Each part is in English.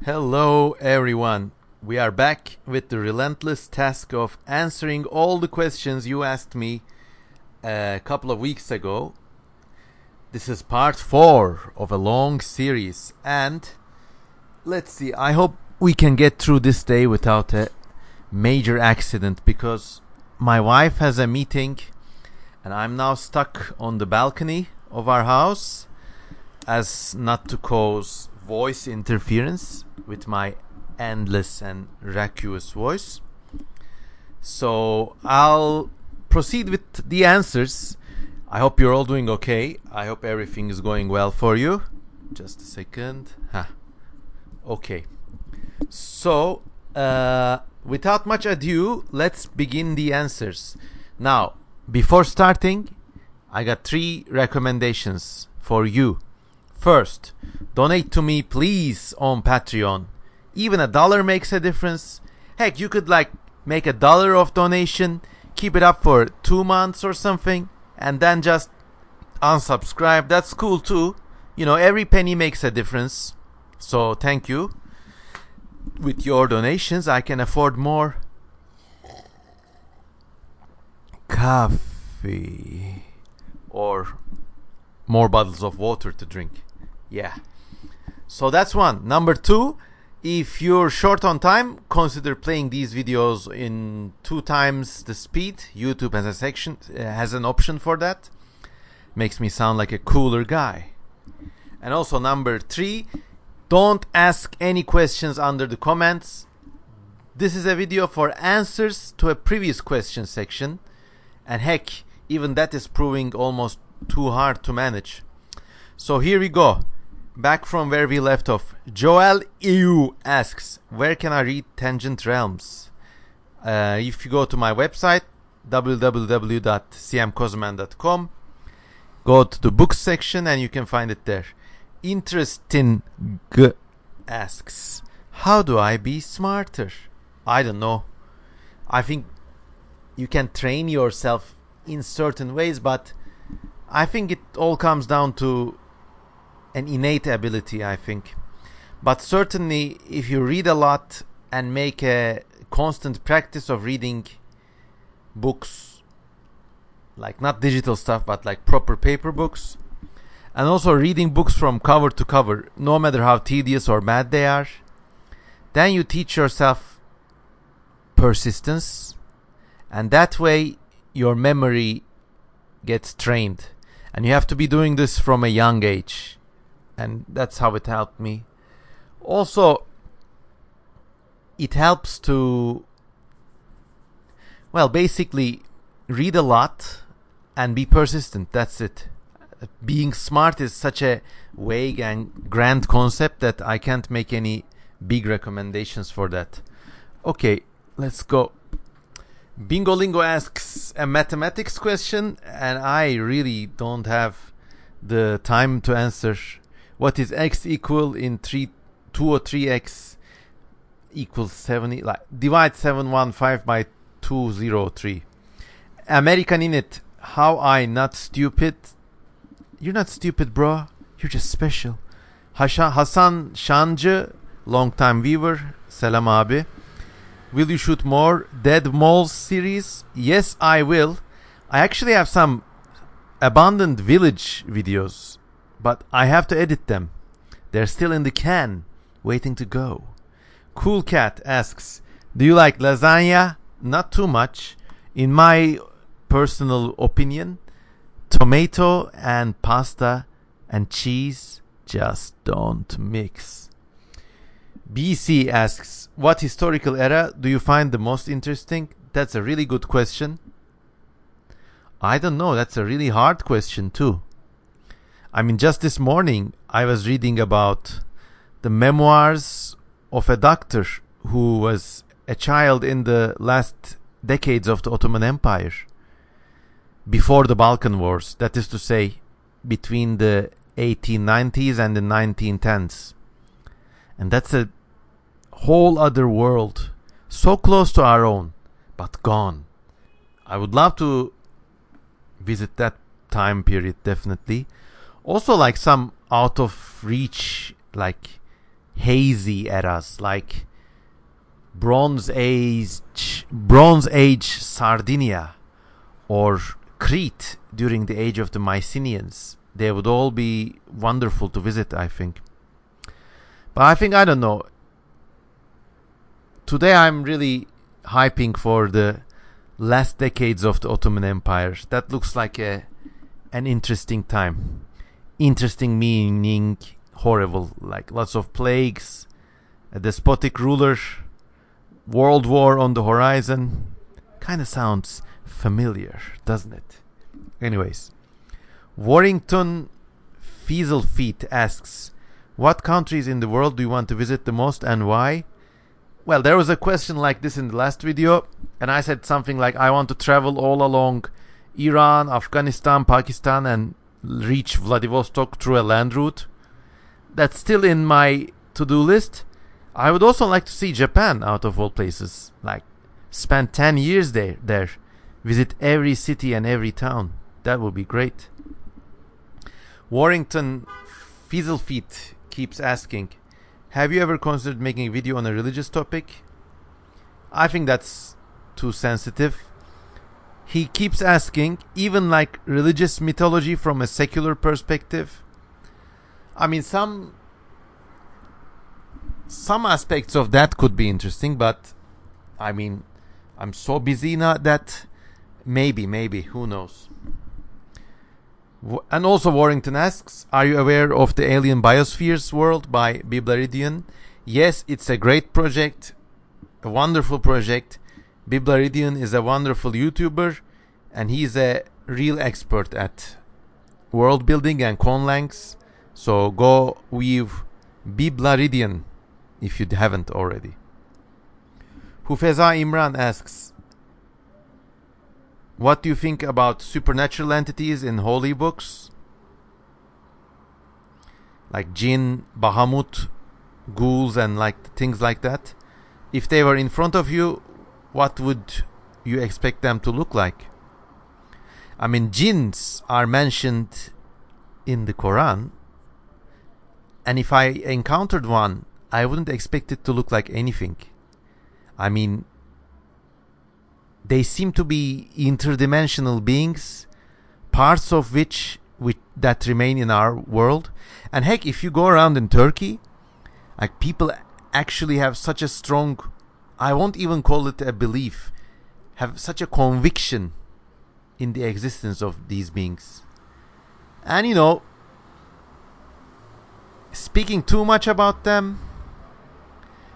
Hello, everyone. We are back with the relentless task of answering all the questions you asked me a couple of weeks ago. This is part 4 of a long series, and let's see, I hope we can get through this day without a major accident, because my wife has a meeting and I'm now stuck on the balcony of our house as not to cause voice interference with my endless and raucous voice. So I'll proceed with the answers. I hope you're all doing okay. I hope everything is going well for you. Just a second. Okay. So without much ado, let's begin the answers. Now, before starting, I got 3 recommendations for you. First, donate to me please on Patreon. Even $1 makes a difference. Heck, you could make $1 of donation, keep it up for 2 months or something, and then just unsubscribe. That's cool too. You know, every penny makes a difference. So thank you. With your donations, I can afford more coffee or more bottles of water to drink. Yeah. So that's one. Number 2, if you're short on time, consider playing these videos in 2 times the speed. YouTube has an option for that. Makes me sound like a cooler guy. And also number 3, don't ask any questions under the comments. This is a video for answers to a previous question section. And heck, even that is proving almost too hard to manage. So here we go. Back from where we left off. Joel EU asks, where can I read Tangent Realms? If you go to my website, www.cmkozman.com, go to the books section and you can find it there. Interesting asks, how do I be smarter? I don't know. I think you can train yourself in certain ways, but I think it all comes down to an innate ability, I think. But certainly, if you read a lot and make a constant practice of reading books, like not digital stuff, but like proper paper books, and also reading books from cover to cover, no matter how tedious or bad they are, then you teach yourself persistence, and that way your memory gets trained. And you have to be doing this from a young age. And that's how it helped me. Also, it helps to, basically read a lot and be persistent. That's it. Being smart is such a vague and grand concept that I can't make any big recommendations for that. Okay, let's go. Bingolingo asks a mathematics question, and I really don't have the time to answer. What is x equal in 2 or 3x equals 70? Divide 715 by 203. American in it. How I not stupid? You're not stupid, bro. You're just special. Hasan Şancı, long time viewer. Selam abi. Will you shoot more Dead Moles series? Yes, I will. I actually have some abandoned village videos, but I have to edit them. They're still in the can, waiting to go. Cool Cat asks, do you like lasagna? Not too much. In my personal opinion, tomato and pasta and cheese just don't mix. BC asks, what historical era do you find the most interesting? That's a really good question. I don't know. That's a really hard question too. I mean, just this morning, I was reading about the memoirs of a doctor who was a child in the last decades of the Ottoman Empire, before the Balkan Wars, that is to say, between the 1890s and the 1910s. And that's a whole other world, so close to our own, but gone. I would love to visit that time period, definitely. Also, like some out of reach, like hazy eras like Bronze Age Sardinia or Crete during the age of the Mycenaeans. They would all be wonderful to visit, I think. But I don't know. Today I'm really hyping for the last decades of the Ottoman Empire. That looks like an interesting time. Interesting meaning horrible, like lots of plagues, a despotic ruler, world war on the horizon. Kind of sounds familiar, doesn't it? Anyways, Warrington Fieselfeet asks, what countries in the world do you want to visit the most and why? Well, there was a question like this in the last video, and I said something like I want to travel all along Iran, Afghanistan, Pakistan, and reach Vladivostok through a land route. That's still in my to-do list. I would also like to see Japan, out of all places. Like, spend 10 years there. Visit every city and every town. That would be great. Warrington Fieselfeet keeps asking, have you ever considered making a video on a religious topic? I think that's too sensitive. He keeps asking, even like religious mythology from a secular perspective. I mean, some aspects of that could be interesting, but I mean, I'm so busy now that maybe, who knows. And also Warrington asks, are you aware of the Alien Biospheres World by Biblaridion? Yes, it's a great project, a wonderful project. Biblaridion is a wonderful YouTuber, and he's a real expert at world building and conlangs. So go with Biblaridion if you haven't already. Hufeza Imran asks, what do you think about supernatural entities in holy books? Like jinn, Bahamut, ghouls, and like things like that. If they were in front of you, what would you expect them to look like? I mean, jinns are mentioned in the Quran, and if I encountered one, I wouldn't expect it to look like anything. I mean, they seem to be interdimensional beings, parts of which that remain in our world. And heck, if you go around in Turkey, like, people actually have such a strong, I won't even call it a belief, have such a conviction in the existence of these beings. And you know, speaking too much about them,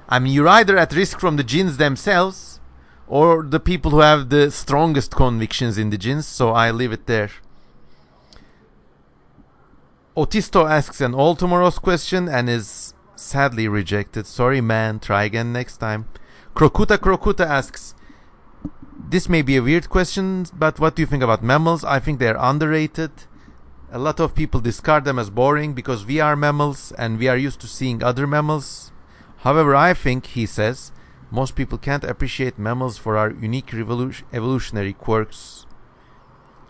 I mean, you're either at risk from the jinns themselves or the people who have the strongest convictions in the jinns, so I leave it there. Otisto asks an all tomorrow's question and is sadly rejected. Sorry man, try again next time. Krokuta asks, this may be a weird question, but what do you think about mammals? I think they're underrated. A lot of people discard them as boring because we are mammals and we are used to seeing other mammals. However, I think, he says, most people can't appreciate mammals for our unique evolutionary quirks.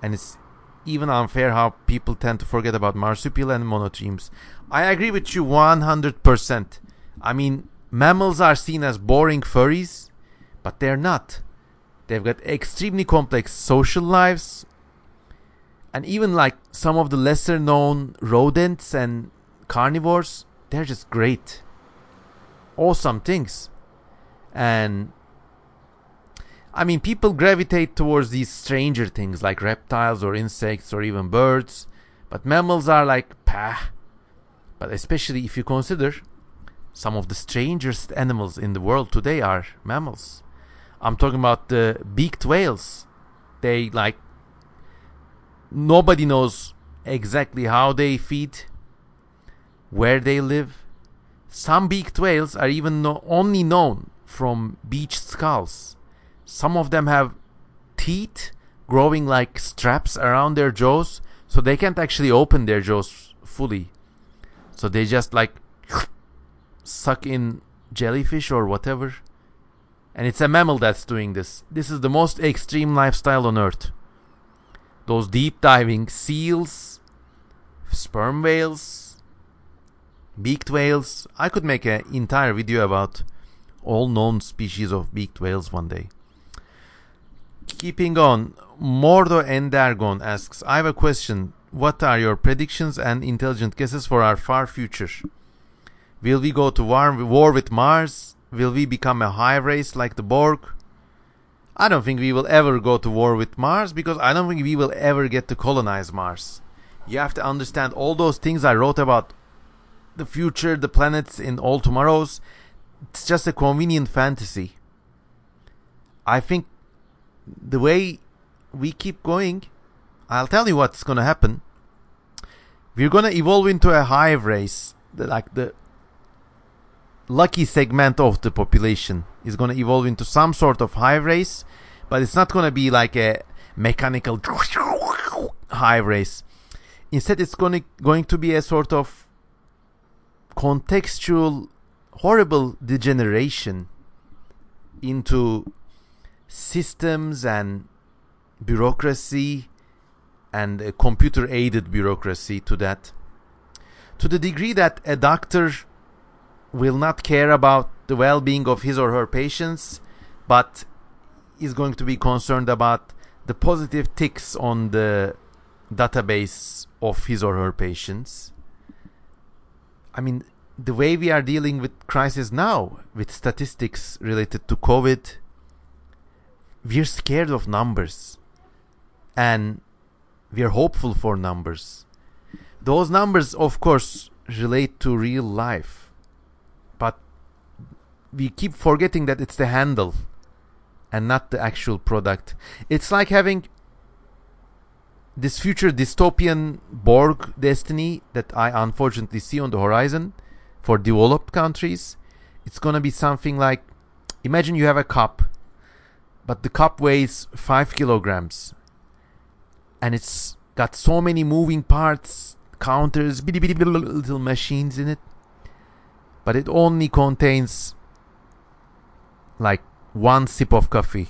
And it's even unfair how people tend to forget about marsupial and monotremes. I agree with you 100%. I mean, mammals are seen as boring furries, but they're not. They've got extremely complex social lives. And even like some of the lesser known rodents and carnivores, they're just great. Awesome things. And I mean, people gravitate towards these stranger things like reptiles or insects or even birds, but mammals are like pah. But especially if you consider some of the strangest animals in the world today are mammals. I'm talking about the beaked whales. They like, nobody knows exactly how they feed, where they live. Some beaked whales are even only known from beached skulls. Some of them have teeth growing like straps around their jaws, so they can't actually open their jaws fully. So they just like suck in jellyfish or whatever. And it's a mammal that's doing this. This is the most extreme lifestyle on Earth. Those deep diving seals, sperm whales, Beaked whales. I could make an entire video about all known species of beaked whales one day. Keeping on, Mordo Endergon asks, I have a question. What are your predictions and intelligent guesses for our far future? Will we go to war with Mars? Will we become a hive race like the Borg? I don't think we will ever go to war with Mars, because I don't think we will ever get to colonize Mars. You have to understand all those things I wrote about the future, the planets in All Tomorrows. It's just a convenient fantasy. I think the way we keep going, I'll tell you what's going to happen. We're going to evolve into a hive race. Like the lucky segment of the population is going to evolve into some sort of hive race, but it's not going to be like a mechanical hive race. Instead, it's going to be a sort of contextual, horrible degeneration into systems and bureaucracy and a computer-aided bureaucracy to that. To the degree that a doctor will not care about the well-being of his or her patients, but is going to be concerned about the positive ticks on the database of his or her patients. I mean, the way we are dealing with crisis now, with statistics related to COVID, we're scared of numbers. And we're hopeful for numbers. Those numbers, of course, relate to real life. But we keep forgetting that it's the handle and not the actual product. It's like having this future dystopian Borg destiny that I unfortunately see on the horizon for developed countries. It's going to be something like, imagine you have a cup, but the cup weighs 5 kilograms. And it's got so many moving parts, counters, bitty little machines in it. But it only contains like 1 sip of coffee.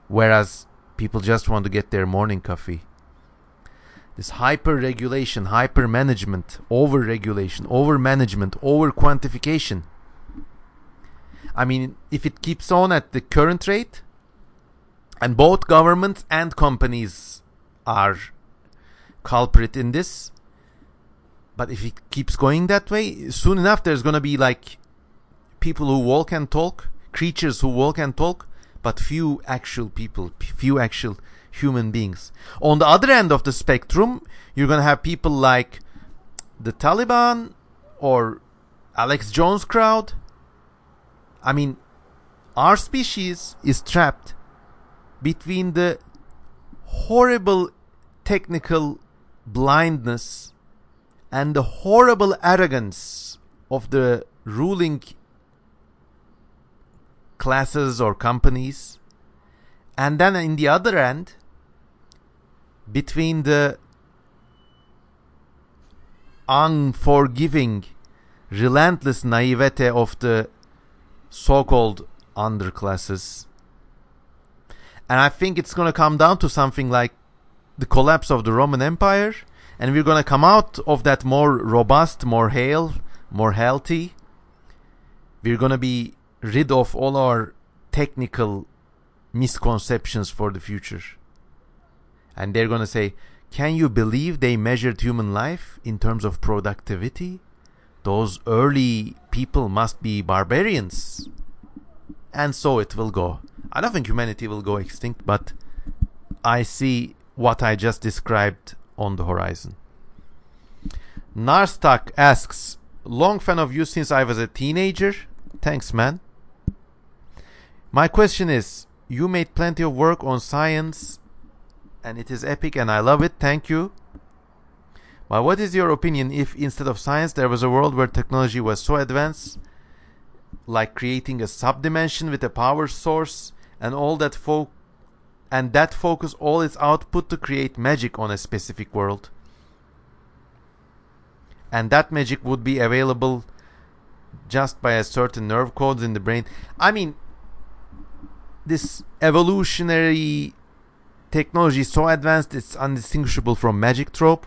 Whereas people just want to get their morning coffee. This hyper-regulation, hyper-management, over-regulation, over-management, over-quantification. I mean, if it keeps on at the current rate, and both governments and companies are culprit in this, but if it keeps going that way, soon enough there's going to be like people who walk and talk, creatures who walk and talk, but few actual people, few actual human beings. On the other end of the spectrum, you're going to have people like the Taliban or Alex Jones crowd. I mean, our species is trapped between the horrible technical blindness and the horrible arrogance of the ruling classes or companies, and then in the other end, between the unforgiving, relentless naivete of the so-called underclasses. And I think it's going to come down to something like the collapse of the Roman Empire, and we're going to come out of that more robust, more hale, more healthy. We're going to be rid of all our technical misconceptions for the future. And they're going to say, can you believe they measured human life in terms of productivity? Those early people must be barbarians. And so it will go. I don't think humanity will go extinct, but I see what I just described on the horizon. Narstak asks, long fan of you since I was a teenager. Thanks, man. My question is, you made plenty of work on science and it is epic and I love it. Thank you. But what is your opinion if instead of science there was a world where technology was so advanced, like creating a subdimension with a power source and all that that focus all its output to create magic on a specific world? And that magic would be available just by a certain nerve codes in the brain. I mean, this evolutionary technology is so advanced it's undistinguishable from magic trope.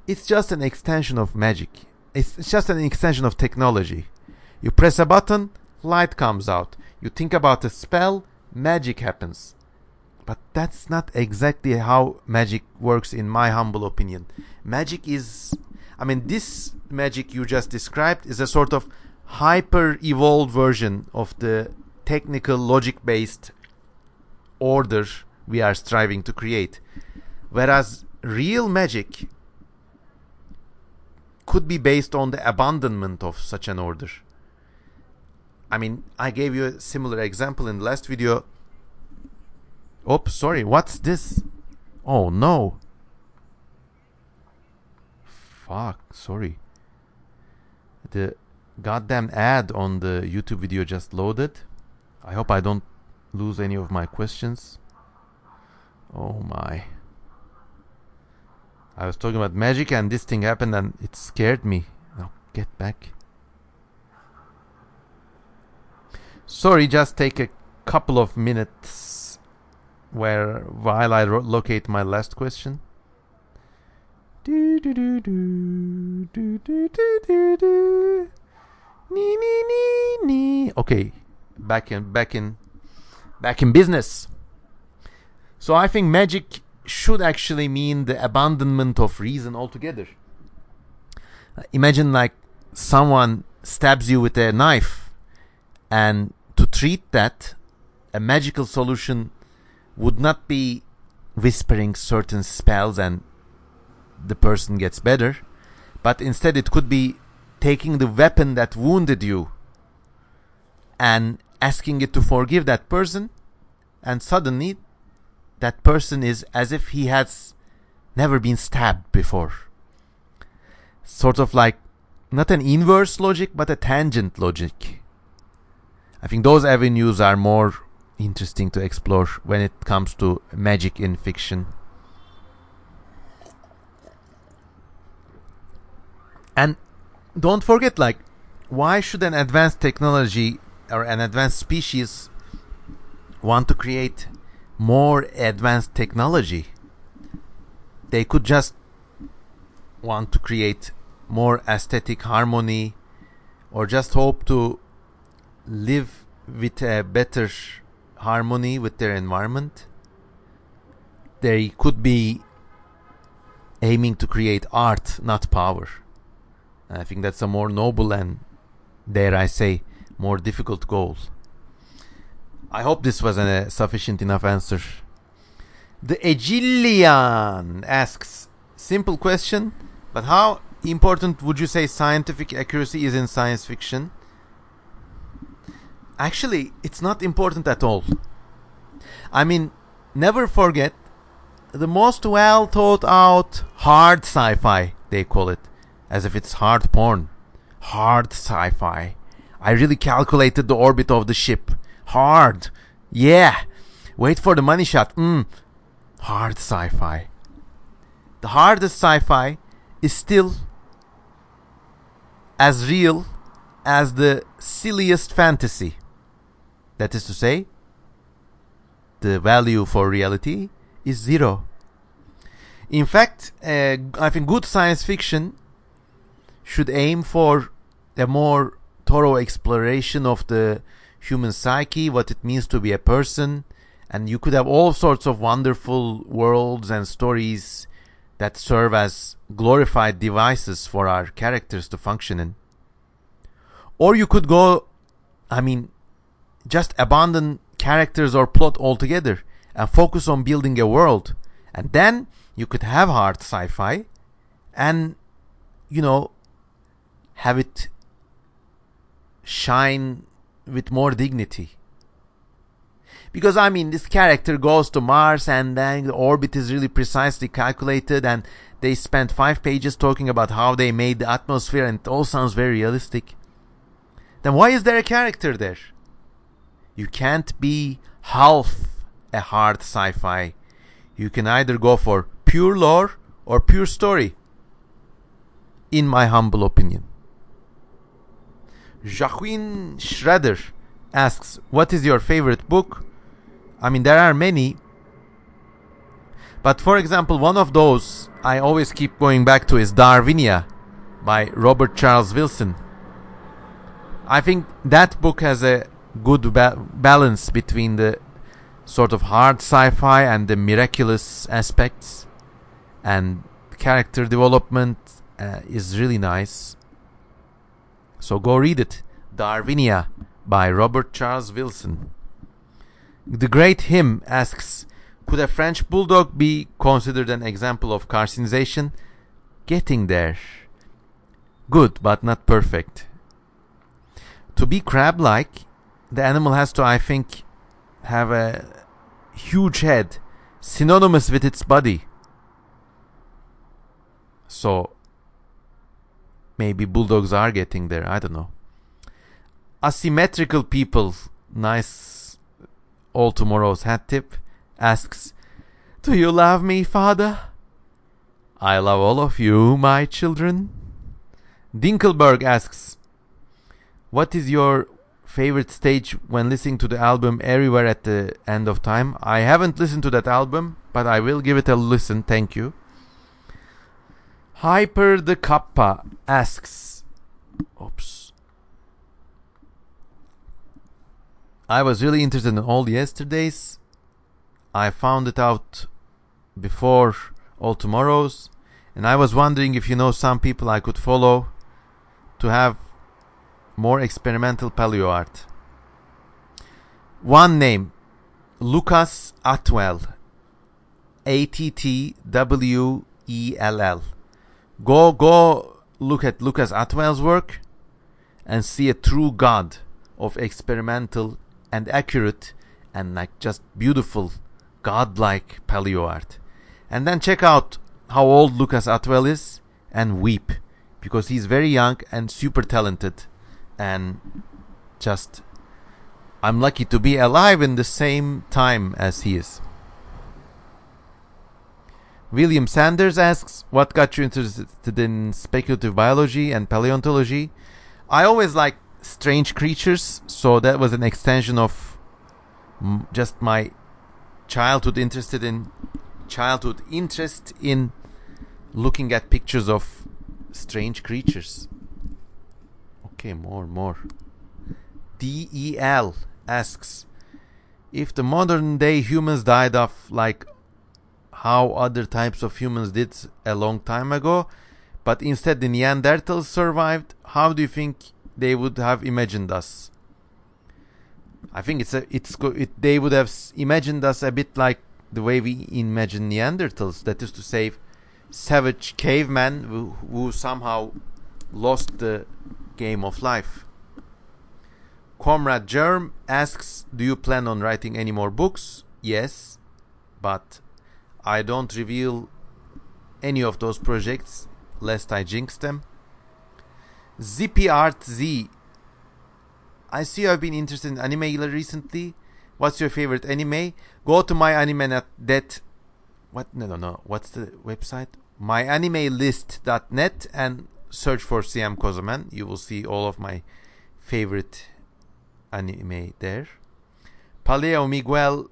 It's just an extension of magic. It's just an extension of technology. You press a button, light comes out. You think about a spell, magic happens. But that's not exactly how magic works, in my humble opinion. Magic is... this magic you just described is a sort of hyper-evolved version of the technical, logic-based order we are striving to create. Whereas real magic could be based on the abandonment of such an order. I gave you a similar example in the last video. Oops, sorry, what's this? Oh no. Fuck, sorry. The goddamn ad on the YouTube video just loaded. I hope I don't lose any of my questions. Oh my. I was talking about magic and this thing happened and it scared me. Now get back. Sorry, just take a couple of minutes while I locate my last question. Okay, back in business. So I think magic should actually mean the abandonment of reason altogether. Imagine like someone stabs you with a knife, and to treat that, a magical solution would not be whispering certain spells and the person gets better, but instead it could be taking the weapon that wounded you and asking it to forgive that person, and suddenly that person is as if he has never been stabbed before. Sort of like not an inverse logic but a tangent logic. I think those avenues are more interesting to explore when it comes to magic in fiction. And don't forget, like, why should an advanced technology or an advanced species want to create more advanced technology? They could just want to create more aesthetic harmony, or just hope to live with a better harmony with their environment. They could be aiming to create art, not power. I think that's a more noble and, dare I say, more difficult goal. I hope this was a sufficient enough answer. The Egilian asks, simple question, but how important would you say scientific accuracy is in science fiction? Actually, it's not important at all. Never forget, the most well thought out hard sci-fi, they call it, as if it's hard porn. Hard sci-fi. I really calculated the orbit of the ship. Hard. Yeah. Wait for the money shot. Hard sci-fi. The hardest sci-fi is still as real as the silliest fantasy. That is to say, the value for reality is zero. In fact, I think good science fiction should aim for a more thorough exploration of the human psyche, what it means to be a person, and you could have all sorts of wonderful worlds and stories that serve as glorified devices for our characters to function in. Or you could go, just abandon characters or plot altogether and focus on building a world, and then you could have hard sci-fi and, have it shine with more dignity. Because this character goes to Mars and then the orbit is really precisely calculated, and they spent 5 pages talking about how they made the atmosphere, and it all sounds very realistic. Then why is there a character there? You can't be half a hard sci-fi. You can either go for pure lore or pure story, in my humble opinion. Jacqueline Schroeder asks, what is your favorite book? There are many, but for example, one of those I always keep going back to is Darwinia. by Robert Charles Wilson. I think that book has a good balance between the sort of hard sci-fi and the miraculous aspects, and character development is really nice. So go read it. Darwinia by Robert Charles Wilson. The Great Him asks, could a French bulldog be considered an example of carcinization? Getting there. Good, but not perfect. To be crab-like, the animal has to, I think, have a huge head, synonymous with its body. So, maybe bulldogs are getting there, I don't know. Asymmetrical People, nice all tomorrow's hat tip, asks, do you love me, Father? I love all of you, my children. Dinkelberg asks, what is your favorite stage when listening to the album Everywhere at the End of Time? I haven't listened to that album, but I will give it a listen, thank you. Hyper the Kappa asks, I was really interested in All Yesterdays. I found it out before All Tomorrows, and I was wondering if you know some people I could follow to have more experimental paleo art. One name, Lucas Atwell, Attwell. Go look at Lucas Atwell's work and see a true god of experimental and accurate and like just beautiful godlike paleo art. And then check out how old Lucas Atwell is and weep, because he's very young and super talented, and just I'm lucky to be alive in the same time as he is. William Sanders asks, what got you interested in speculative biology and paleontology? I always liked strange creatures, so that was an extension of just my childhood interest in looking at pictures of strange creatures. Okay, more. DEL asks, if the modern day humans died off like how other types of humans did a long time ago, but instead the Neanderthals survived, how do you think they would have imagined us? I think they would have imagined us a bit like the way we imagine Neanderthals, that is to say, savage cavemen who somehow lost the game of life. Comrade Germ asks, do you plan on writing any more books? Yes, but I don't reveal any of those projects lest I jinx them. Zippy Art Z, I see you have been interested in anime recently. What's your favorite anime? Go to my anime that what's the website? myanimelist.net and search for CM Kozaman. You will see all of my favorite anime there. Paleo Miguel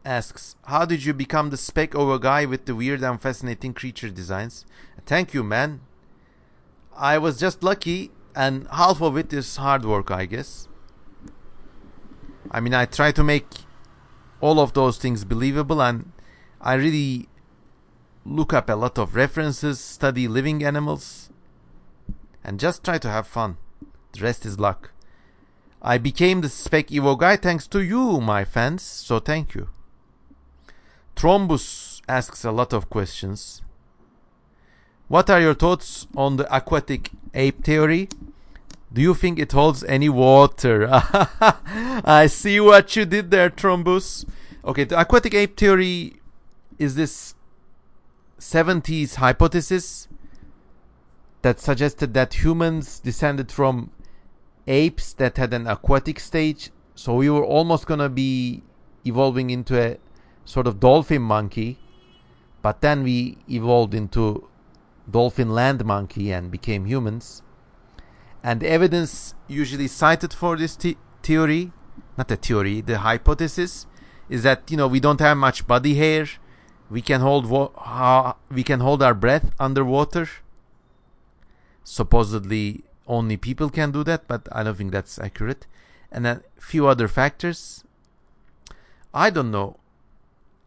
asks, how did you become the spec over guy with the weird and fascinating creature designs? Thank you, man. I was just lucky, and half of it is hard work, I guess. I mean, I try to make all of those things believable, and I really look up a lot of references, study living animals, and just try to have fun. The rest is luck. I became the Spec Evo guy thanks to you, my fans, so thank you. Thrombus asks a lot of questions. What are your thoughts on the aquatic ape theory? Do you think it holds any water? I see what you did there, Thrombus. Okay, the aquatic ape theory is this 70s hypothesis that suggested that humans descended from apes that had an aquatic stage. So we were almost going to be evolving into a sort of dolphin monkey. But then we evolved into dolphin land monkey and became humans. And the evidence usually cited for this theory, not the theory, the hypothesis, is that, we don't have much body hair. We can hold our breath underwater. supposedly only people can do that, but I don't think that's accurate. And a few other factors. I don't know.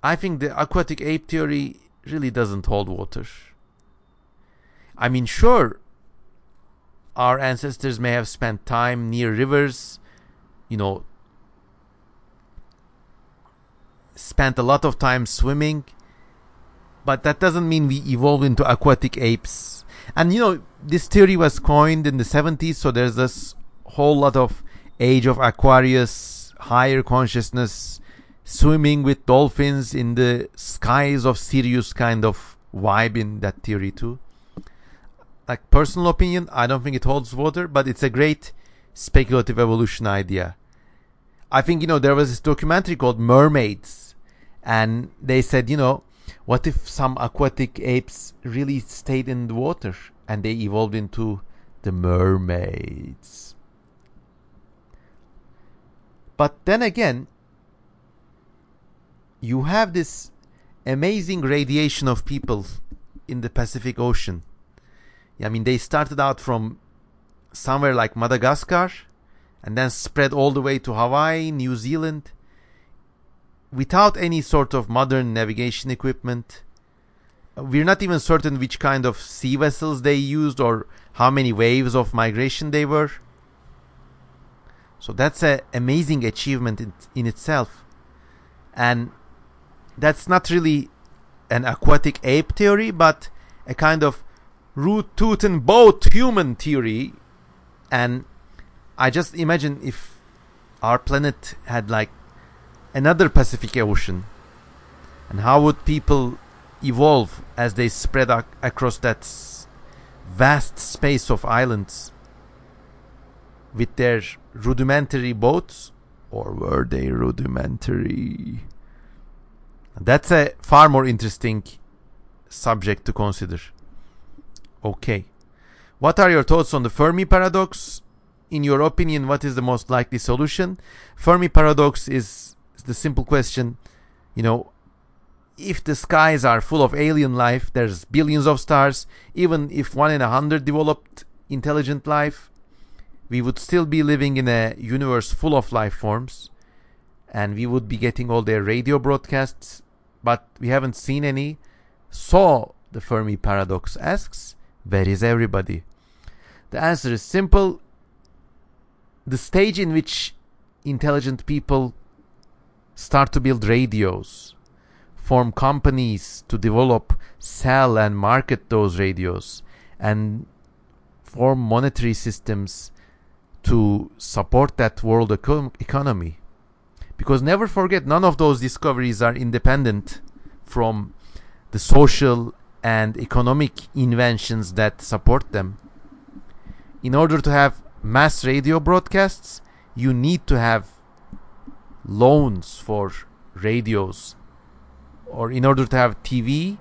I think the aquatic ape theory really doesn't hold water. I mean, sure, our ancestors may have spent time near rivers, spent a lot of time swimming, but that doesn't mean we evolved into aquatic apes. And this theory was coined in the 70s, so there's this whole lot of age of Aquarius, higher consciousness, swimming with dolphins in the skies of Sirius kind of vibe in that theory too. Like, personal opinion, I don't think it holds water, but it's a great speculative evolution idea. I think, there was this documentary called Mermaids, and they said, what if some aquatic apes really stayed in the water and they evolved into the mermaids? But then again, you have this amazing radiation of people in the Pacific Ocean. I mean, they started out from somewhere like Madagascar and then spread all the way to Hawaii, New Zealand, without any sort of modern navigation equipment. We're not even certain which kind of sea vessels they used or how many waves of migration they were. So that's an amazing achievement in itself. And that's not really an aquatic ape theory, but a kind of root, tooth, and both human theory. And I just imagine if our planet had like another Pacific Ocean, and how would people evolve as they spread across that vast space of islands with their rudimentary boats, or were they rudimentary? That's a far more interesting subject to consider. Okay. What are your thoughts on the Fermi Paradox? In your opinion, what is the most likely solution? Fermi Paradox is the simple question, if the skies are full of alien life, there's billions of stars, even if 1 in 100 developed intelligent life, we would still be living in a universe full of life forms, and we would be getting all their radio broadcasts, but we haven't seen any. So the Fermi Paradox asks, where is everybody? The answer is simple. The stage in which intelligent people start to build radios, form companies to develop, sell, and market those radios, and form monetary systems to support that world economy. Because never forget, none of those discoveries are independent from the social and economic inventions that support them. In order to have mass radio broadcasts, you need to have loans for radios. Or in order to have TV,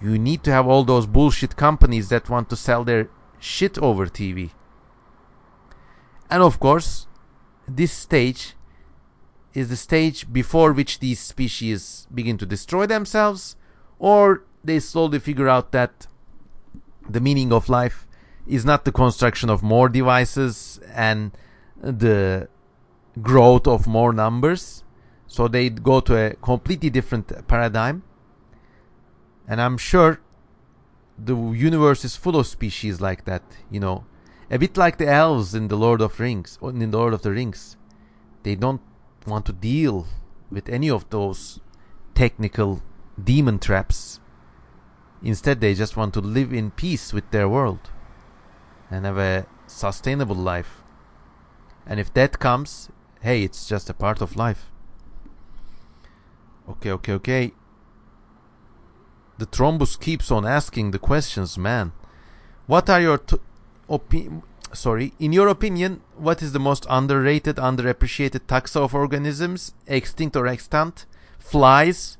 you need to have all those bullshit companies that want to sell their shit over TV. And of course, this stage is the stage before which these species begin to destroy themselves, or they slowly figure out that the meaning of life is not the construction of more devices and the growth of more numbers. So they go to a completely different paradigm. And I'm sure the universe is full of species like that, a bit like the elves in the Lord of the Rings. They don't want to deal with any of those technical demon traps. Instead, they just want to live in peace with their world and have a sustainable life. And if that comes, hey, it's just a part of life. Okay. The Thrombus keeps on asking the questions, man. What are your in your opinion, what is the most underrated, underappreciated taxa of organisms, extinct or extant? Flies.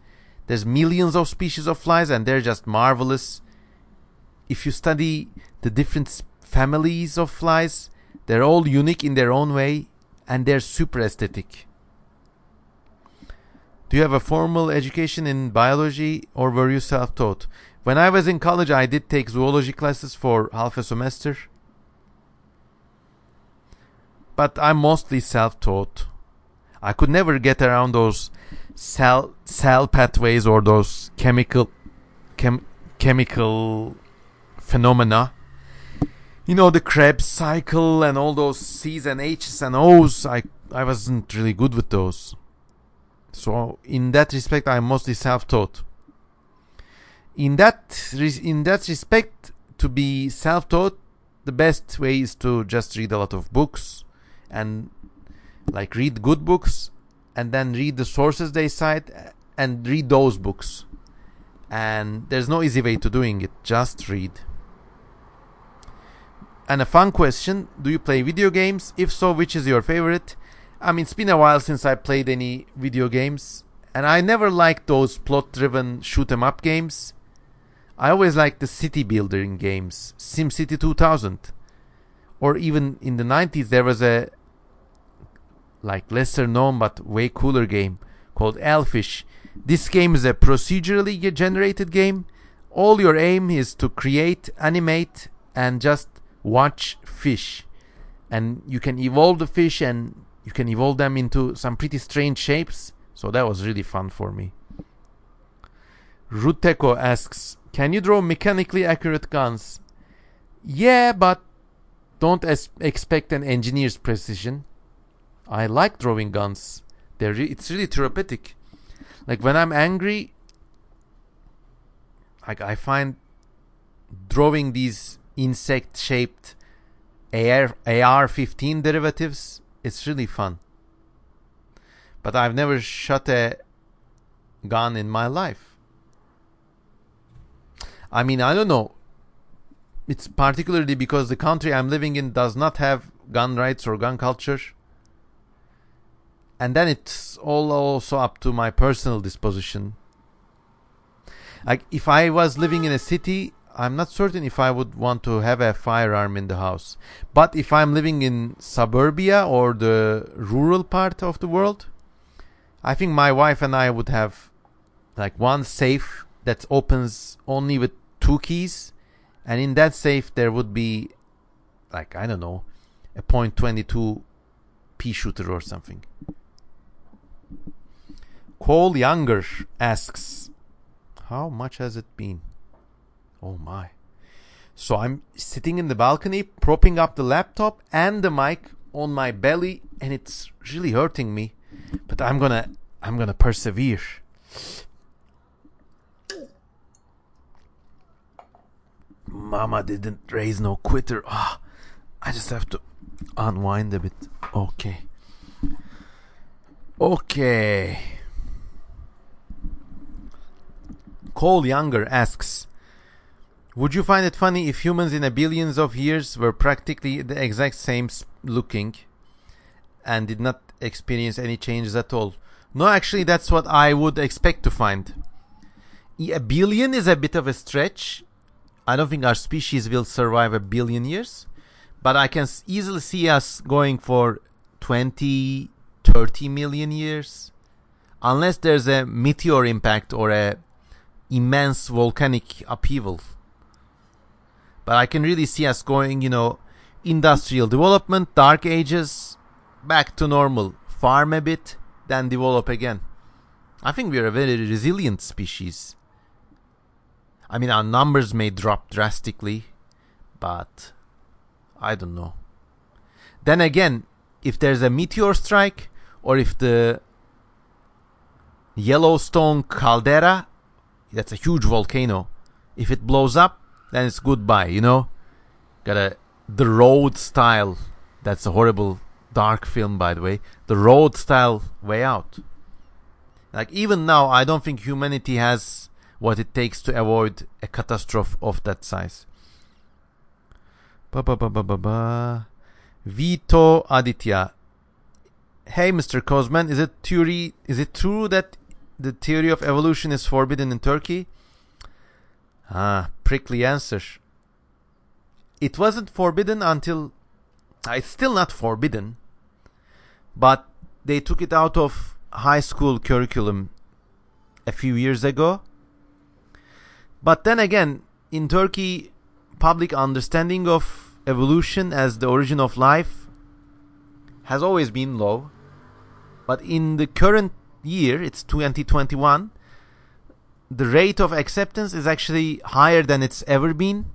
There's millions of species of flies, and they're just marvelous. If you study the different families of flies, they're all unique in their own way, and they're super aesthetic. Do you have a formal education in biology, or were you self-taught? When I was in college, I did take zoology classes for half a semester. But I'm mostly self-taught. I could never get around those cell pathways or those chemical phenomena. You know, the Krebs cycle and all those C's and H's and O's. I wasn't really good with those. So in that respect, I'm mostly self-taught. In that respect, to be self-taught, the best way is to just read a lot of books and like read good books and then read the sources they cite and read those books. And there's no easy way to doing it. Just read. And a fun question: do you play video games? If so, which is your favorite? I mean, it's been a while since I played any video games, and I never liked those plot-driven shoot-'em-up games. I always liked the city-building games, SimCity 2000, or even in the 90s there was a like lesser-known but way cooler game called Elfish. This game is a procedurally generated game. All your aim is to create, animate, and just watch fish, and you can evolve the fish and you can evolve them into some pretty strange shapes. So that was really fun for me. Ruteko asks, can you draw mechanically accurate guns? Yeah, but don't expect an engineer's precision. I like drawing guns. It's really therapeutic. Like when I'm angry, I find drawing these insect-shaped AR-15 derivatives, it's really fun. But I've never shot a gun in my life. I mean, I don't know. It's particularly because the country I'm living in does not have gun rights or gun culture. And then it's all also up to my personal disposition. Like if I was living in a city, I'm not certain if I would want to have a firearm in the house. But if I'm living in suburbia or the rural part of the world, I think my wife and I would have like one safe that opens only with 2 keys. And in that safe there would be like, I don't know, a .22 pea shooter or something. Cole Younger asks, how much has it been? Oh my. So I'm sitting in the balcony, propping up the laptop and the mic on my belly, and it's really hurting me. But I'm gonna persevere. Mama didn't raise no quitter. I just have to unwind a bit. Okay. Cole Younger asks, would you find it funny if humans in a billions of years were practically the exact same looking and did not experience any changes at all? No, actually, that's what I would expect to find. A billion is a bit of a stretch. I don't think our species will survive a billion years, but I can easily see us going for 20, 30 million years, unless there's a meteor impact or a immense volcanic upheaval. But I can really see us going, industrial development, dark ages, back to normal, farm a bit, then develop again. I think we're a very resilient species. I mean, our numbers may drop drastically, but I don't know. Then again, if there's a meteor strike, or if the Yellowstone caldera, that's a huge volcano, if it blows up, then it's goodbye, Got The Road style. That's a horrible dark film, by the way. The Road style way out. Like even now, I don't think humanity has what it takes to avoid a catastrophe of that size. Vito Aditya. Hey, Mr. Kozman, is it true that the theory of evolution is forbidden in Turkey? Prickly answer. It wasn't forbidden until... It's still not forbidden. But they took it out of high school curriculum a few years ago. But then again, in Turkey, public understanding of evolution as the origin of life has always been low. But in the current year, it's 2021, the rate of acceptance is actually higher than it's ever been.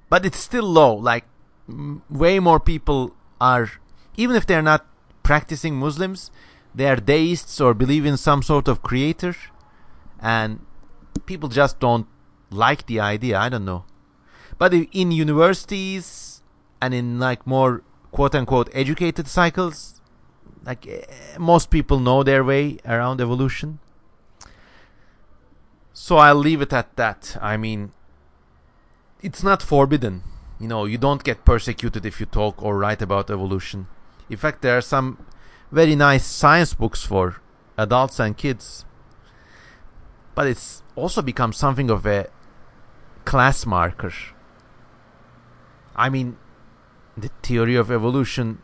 But it's still low. Like, way more people are, even if they're not practicing Muslims, they are deists or believe in some sort of creator. And people just don't like the idea. I don't know. But in universities and in like more quote-unquote educated cycles, like most people know their way around evolution. So I'll leave it at that. I mean, it's not forbidden. You know, you don't get persecuted if you talk or write about evolution. In fact, there are some very nice science books for adults and kids. But it's also become something of a class marker. I mean, the theory of evolution,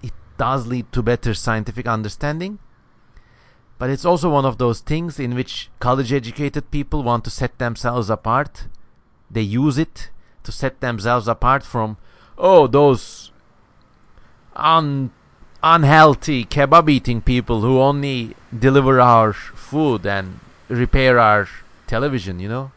it does lead to better scientific understanding. But it's also one of those things in which college-educated people want to set themselves apart. They use it to set themselves apart from, those unhealthy kebab-eating people who only deliver our food and repair our television, you know?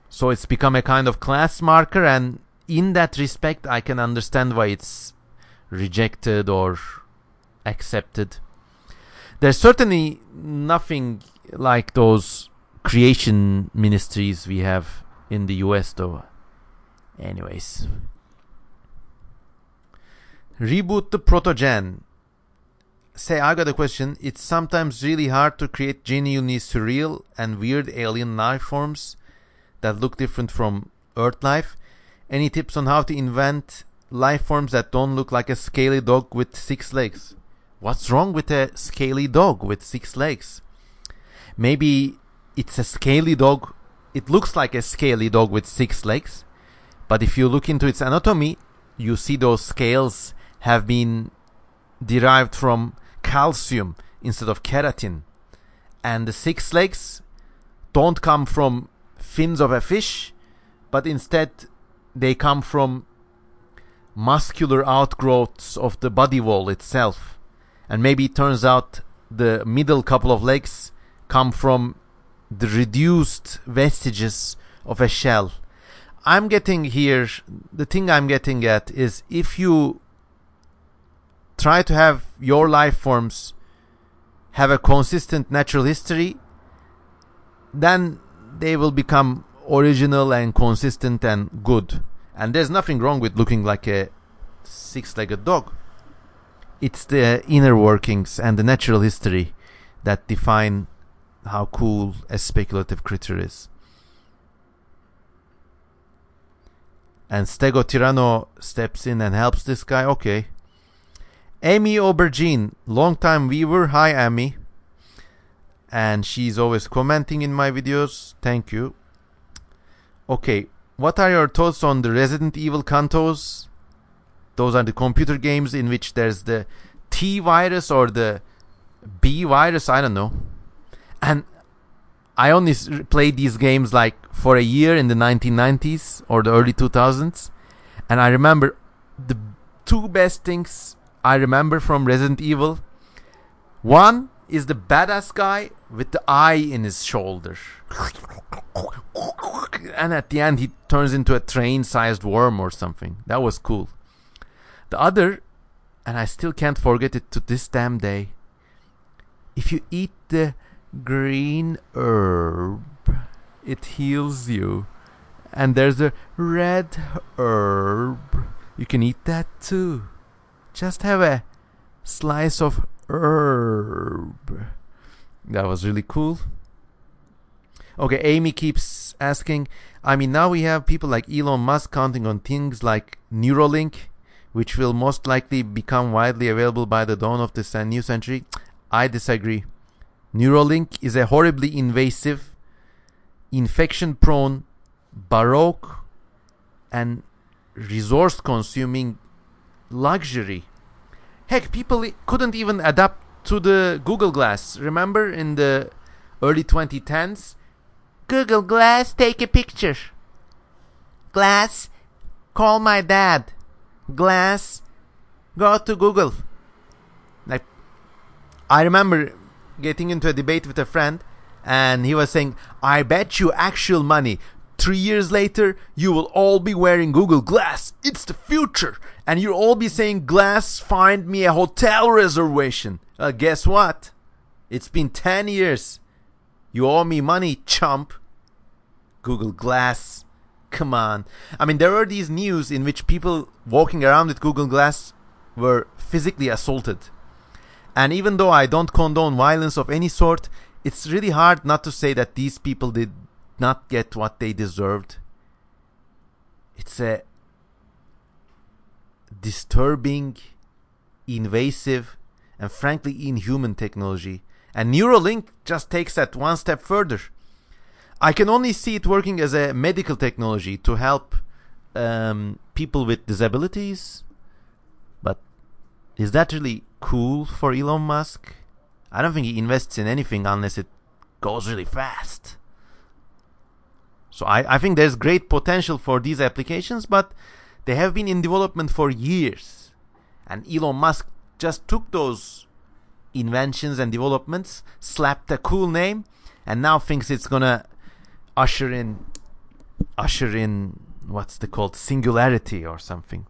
So it's become a kind of class marker, and in that respect, I can understand why it's rejected or accepted. There's certainly nothing like those creation ministries we have in the US, though. Anyways. Reboot the Protogen. Say, I got a question. It's sometimes really hard to create genuinely surreal and weird alien life forms that look different from Earth life. Any tips on how to invent life forms that don't look like a scaly dog with 6 legs? What's wrong with a scaly dog with 6 legs? Maybe it's a scaly dog. It looks like a scaly dog with 6 legs. But if you look into its anatomy, you see those scales have been derived from calcium instead of keratin. And the 6 legs don't come from fins of a fish, but instead they come from muscular outgrowths of the body wall itself. And maybe it turns out the middle couple of legs come from the reduced vestiges of a shell. The thing I'm getting at is, if you try to have your life forms have a consistent natural history, then they will become original and consistent and good. And there's nothing wrong with looking like a 6-legged dog. It's the inner workings and the natural history that define how cool a speculative creature is. And Stego Tirano steps in and helps this guy. Okay. Amy Aubergine, long-time viewer. Hi, Amy. And she's always commenting in my videos. Thank you. Okay, what are your thoughts on the Resident Evil Cantos? Those are the computer games in which there's the T virus or the B virus, I don't know. And I only played these games like for a year in the 1990s or the early 2000s. And I remember the 2 best things I remember from Resident Evil. One is the badass guy with the eye in his shoulder. And at the end he turns into a train-sized worm or something. That was cool. The other, and I still can't forget it to this damn day, if you eat the green herb, it heals you. And there's a red herb. You can eat that too. Just have a slice of herb. That was really cool. Okay, Amy keeps asking, I mean, now we have people like Elon Musk counting on things like Neuralink, which will most likely become widely available by the dawn of this new century. I disagree. Neuralink is a horribly invasive, infection-prone, baroque, and resource-consuming luxury. Heck, people couldn't even adapt to the Google Glass. Remember in the early 2010s, Google Glass, take a picture. Glass, call my dad. Glass, go to Google. Like, I remember getting into a debate with a friend, and he was saying, I bet you actual money, 3 years later, you will all be wearing Google Glass. It's the future. And you'll all be saying, Glass, find me a hotel reservation. Guess what? It's been 10 years. You owe me money, chump. Google Glass. Come on. I mean, there were these news in which people walking around with Google Glass were physically assaulted. And even though I don't condone violence of any sort, it's really hard not to say that these people did not get what they deserved. It's a disturbing, invasive, and frankly inhuman technology. And Neuralink just takes that one step further. I can only see it working as a medical technology to help people with disabilities. But is that really cool for Elon Musk? I don't think he invests in anything unless it goes really fast. So I think there's great potential for these applications, but they have been in development for years. And Elon Musk just took those inventions and developments, slapped a cool name, and now thinks it's gonna usher in what's it called, singularity or something.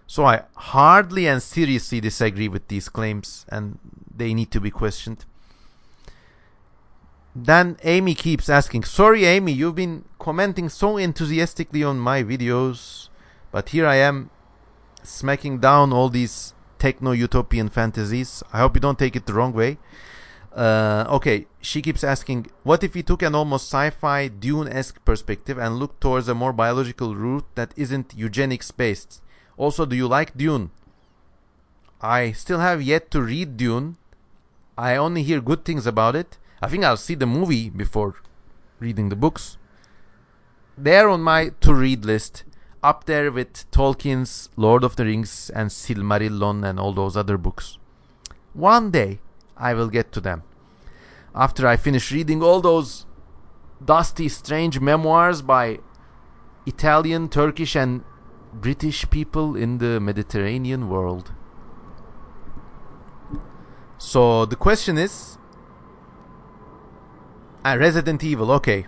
So I hardly and seriously disagree with these claims, and they need to be questioned. Then Amy keeps asking, sorry Amy, you've been commenting so enthusiastically on my videos, but here I am smacking down all these techno-utopian fantasies. I hope you don't take it the wrong way. Okay, she keeps asking, what if we took an almost sci-fi Dune-esque perspective and looked towards a more biological route that isn't eugenics based? Also, do you like Dune? I still have yet to read Dune. I only hear good things about it. I think I'll see the movie before reading the books. They're on my to-read list, up there with Tolkien's Lord of the Rings and Silmarillion and all those other books. One day, I will get to them. After I finish reading all those dusty, strange memoirs by Italian, Turkish, and British people in the Mediterranean world. So the question is, Resident Evil, okay.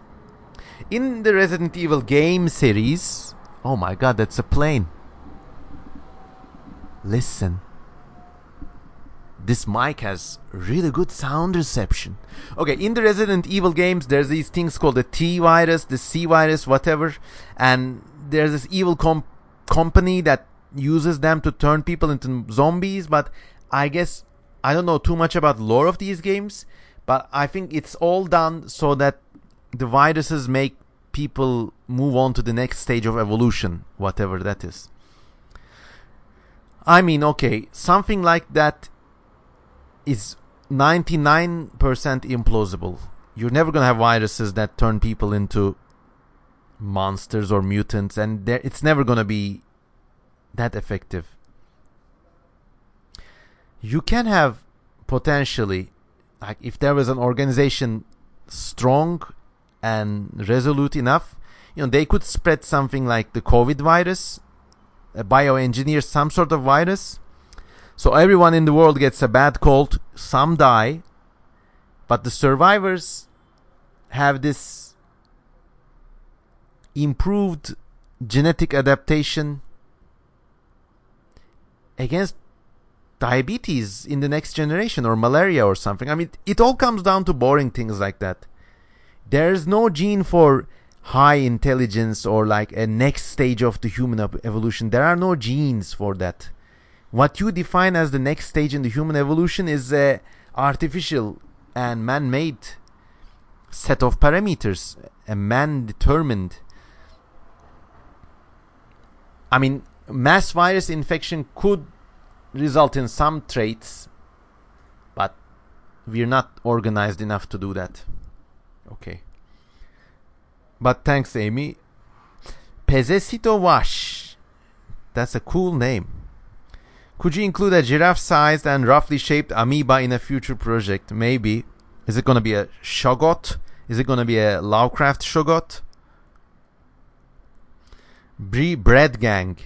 In the Resident Evil game series, oh my god, that's a plane. Listen. This mic has really good sound reception. Okay, in the Resident Evil games, there's these things called the T virus, the C virus, whatever. And there's this evil company that uses them to turn people into zombies. But I guess I don't know too much about the lore of these games. But I think it's all done so that the viruses make people move on to the next stage of evolution, whatever that is. I mean, okay, something like that is 99% implausible. You're never going to have viruses that turn people into monsters or mutants, and it's never going to be that effective. You can have potentially, like if there was an organization strong and resolute enough, they could spread something like the COVID virus, bioengineer some sort of virus. So everyone in the world gets a bad cold, some die, but the survivors have this improved genetic adaptation against diabetes in the next generation, or malaria or something. I mean, it all comes down to boring things like that. There's no gene for high intelligence or like a next stage of the human evolution. There are no genes for that. What you define as the next stage in the human evolution is a artificial and man-made set of parameters, a man-determined. I mean, mass virus infection could result in some traits, but we're not organized enough to do that. Okay. But thanks, Amy. Pezesito Wash. That's a cool name. Could you include a giraffe-sized and roughly shaped amoeba in a future project? Maybe. Is it going to be a shoggoth? Is it gonna be a Lovecraft Shogot? Bread Gang.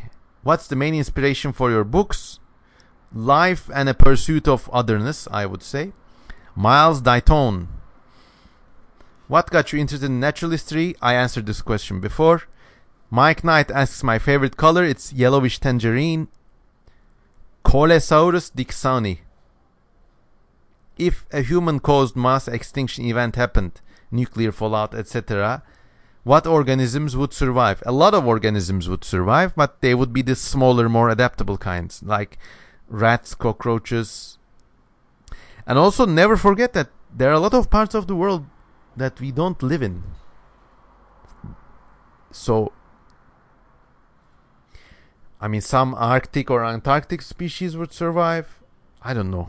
What's the main inspiration for your books? Life and a pursuit of otherness, I would say. Miles Dayton. What got you interested in natural history? I answered this question before. Mike Knight asks my favorite color. It's yellowish tangerine. Colesaurus dixoni. If a human-caused mass extinction event happened, nuclear fallout, etc., what organisms would survive? A lot of organisms would survive, but they would be the smaller, more adaptable kinds, like rats, cockroaches. And also never forget that there are a lot of parts of the world that we don't live in. So, I mean, some Arctic or Antarctic species would survive. I don't know.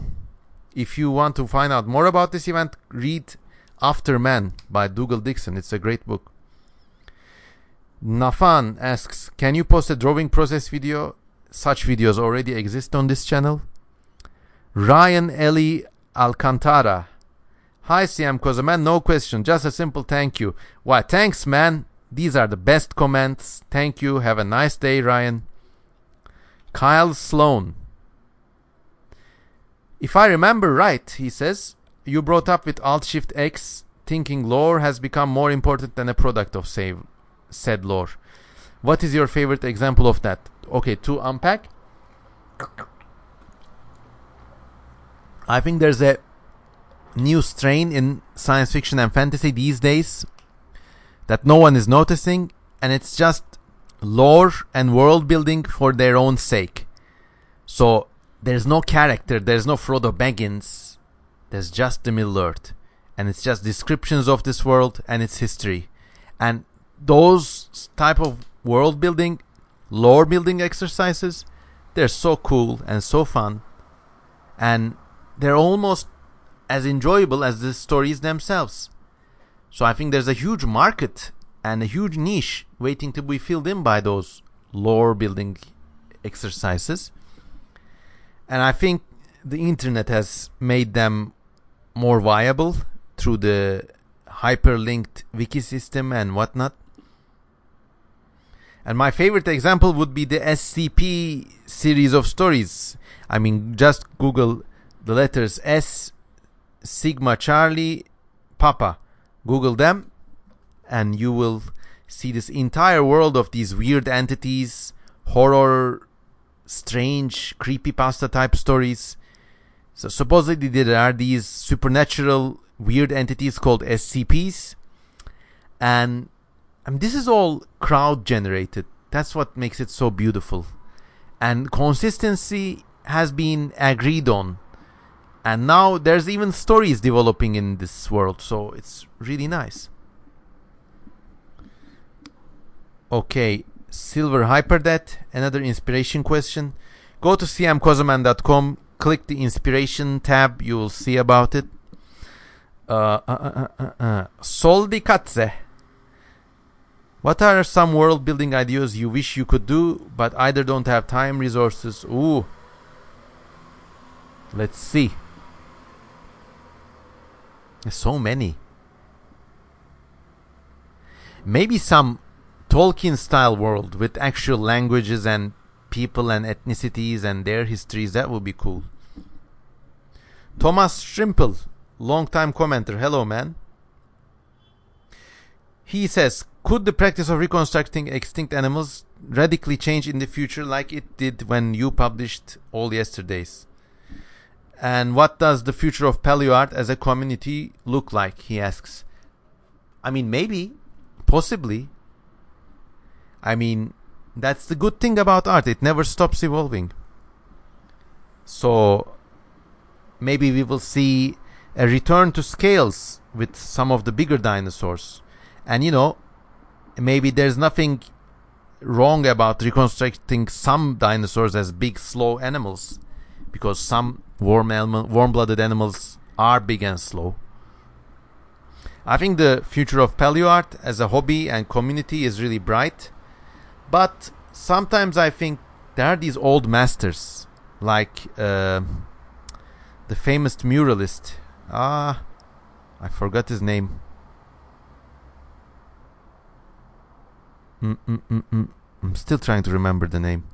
If you want to find out more about this event, read After Man by Dougal Dixon. It's a great book. Nafan asks, can you post a drawing process video? Such videos already exist on this channel. Ryan Eli Alcantara. Hi Siam Kozaman, no question, just a simple thank you. Why, thanks man. These are the best comments. Thank you. Have a nice day, Ryan. Kyle Sloan. If I remember right, he says, you brought up with Alt-Shift-X, thinking lore has become more important than a product of said lore. What is your favorite example of that? Okay, to unpack, I think there's a new strain in science fiction and fantasy these days that no one is noticing, and it's just lore and world building for their own sake. So there's no character, there's no Frodo Baggins, there's just the Middle Earth, and it's just descriptions of this world and its history. And those type of world building, lore building exercises, they're so cool and so fun, and they're almost as enjoyable as the stories themselves. So I think there's a huge market and a huge niche waiting to be filled in by those lore building exercises. And I think the internet has made them more viable through the hyperlinked wiki system and whatnot. And my favorite example would be the SCP series of stories. I mean, just Google the letters S, Sigma, Charlie, Papa. Google them, and you will see this entire world of these weird entities, horror, strange, creepypasta type stories. So supposedly there are these supernatural weird entities called SCPs, and this is all crowd generated. That's what makes it so beautiful. And consistency has been agreed on. And now there's even stories developing in this world. So it's really nice. Okay. Silver Hyperdebt. Another inspiration question. Go to cmkozaman.com. Click the inspiration tab. You will see about it. Soldi Katze. What are some world building ideas you wish you could do, but either don't have time, resources? Ooh. Let's see. There's so many. Maybe some Tolkien style world with actual languages and people and ethnicities and their histories. That would be cool. Thomas Strimple, long time commenter. Hello, man. He says, could the practice of reconstructing extinct animals radically change in the future like it did when you published All Yesterdays? And what does the future of paleoart as a community look like, he asks. I mean, maybe, possibly. I mean, that's the good thing about art. It never stops evolving. So, maybe we will see a return to scales with some of the bigger dinosaurs. And, you know, maybe there's nothing wrong about reconstructing some dinosaurs as big, slow animals. Because some warm-blooded animals are big and slow. I think the future of paleoart as a hobby and community is really bright. But sometimes I think there are these old masters, like the famous muralist. I forgot his name. I'm still trying to remember the name.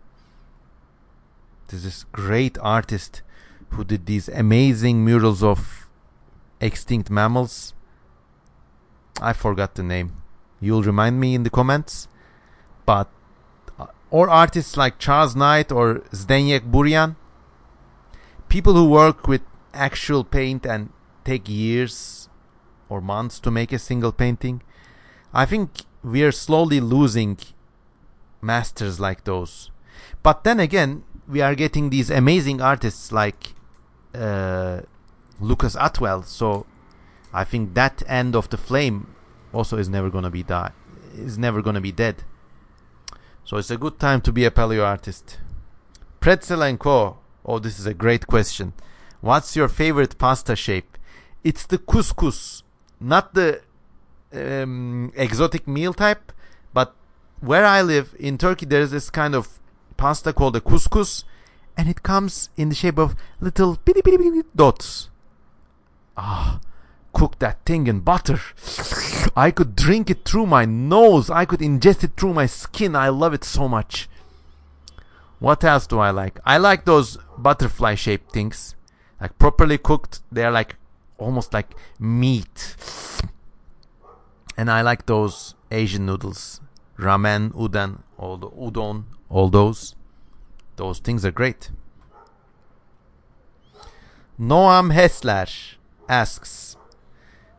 There's this great artist who did these amazing murals of extinct mammals. I forgot the name. You'll remind me in the comments. But or artists like Charles Knight or Zdeněk Burian. People who work with actual paint and take years or months to make a single painting. I think we are slowly losing masters like those. But then again, we are getting these amazing artists like Lucas Atwell. So I think that end of the flame also is never gonna be dead. So it's a good time to be a paleo artist. Pretzel and Co. Oh, this is a great question. What's your favorite pasta shape? It's the couscous, not the exotic meal type, but where I live in Turkey, there's this kind of pasta called a couscous, and it comes in the shape of little bitty bitty bitty dots. Cook that thing in butter. I could drink it through my nose. I could ingest it through my skin. I love it so much. What else do I like? I like those butterfly shaped things. Like properly cooked, they're like almost like meat. And I like those Asian noodles. Ramen, udon, all those. Those things are great. Noam Hessler asks,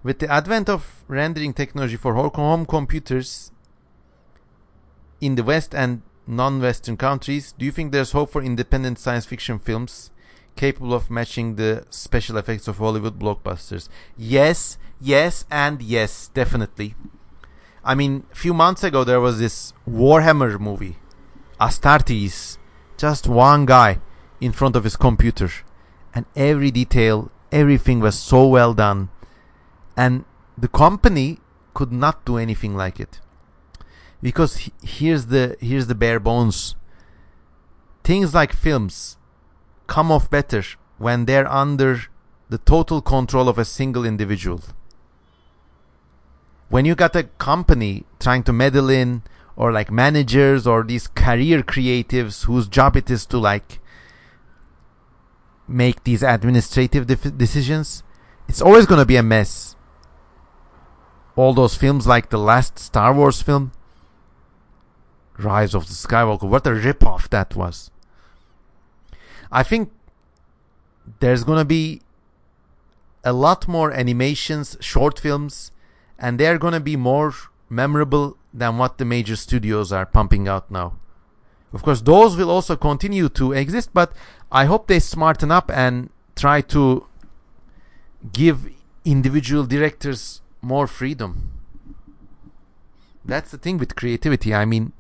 with the advent of rendering technology for home computers in the West and non-Western countries, do you think there's hope for independent science fiction films capable of matching the special effects of Hollywood blockbusters? Yes, and yes, definitely. I mean, a few months ago there was this Warhammer movie, Astartes, just one guy in front of his computer, and every detail, everything was so well done, and the company could not do anything like it. Because here's the bare bones. Things like films come off better when they're under the total control of a single individual. When you got a company trying to meddle in, or like managers or these career creatives whose job it is to like make these administrative decisions, it's always going to be a mess. All those films like the last Star Wars film, Rise of the Skywalker, what a rip-off that was. I think there's gonna be a lot more animations, short films, and they're gonna be more memorable than what the major studios are pumping out now. Of course, those will also continue to exist, but I hope they smarten up and try to give individual directors more freedom. That's the thing with creativity. I mean,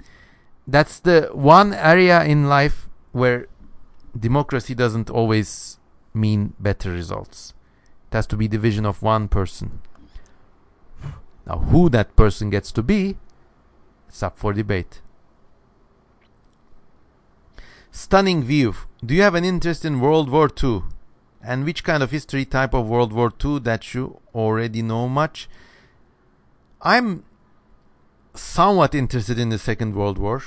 that's the one area in life where democracy doesn't always mean better results. It has to be the vision of one person. Now, who that person gets to be, it's up for debate. Stunning View. Do you have an interest in World War II? And which kind of history type of World War II that you already know much? I'm somewhat interested in the Second World War.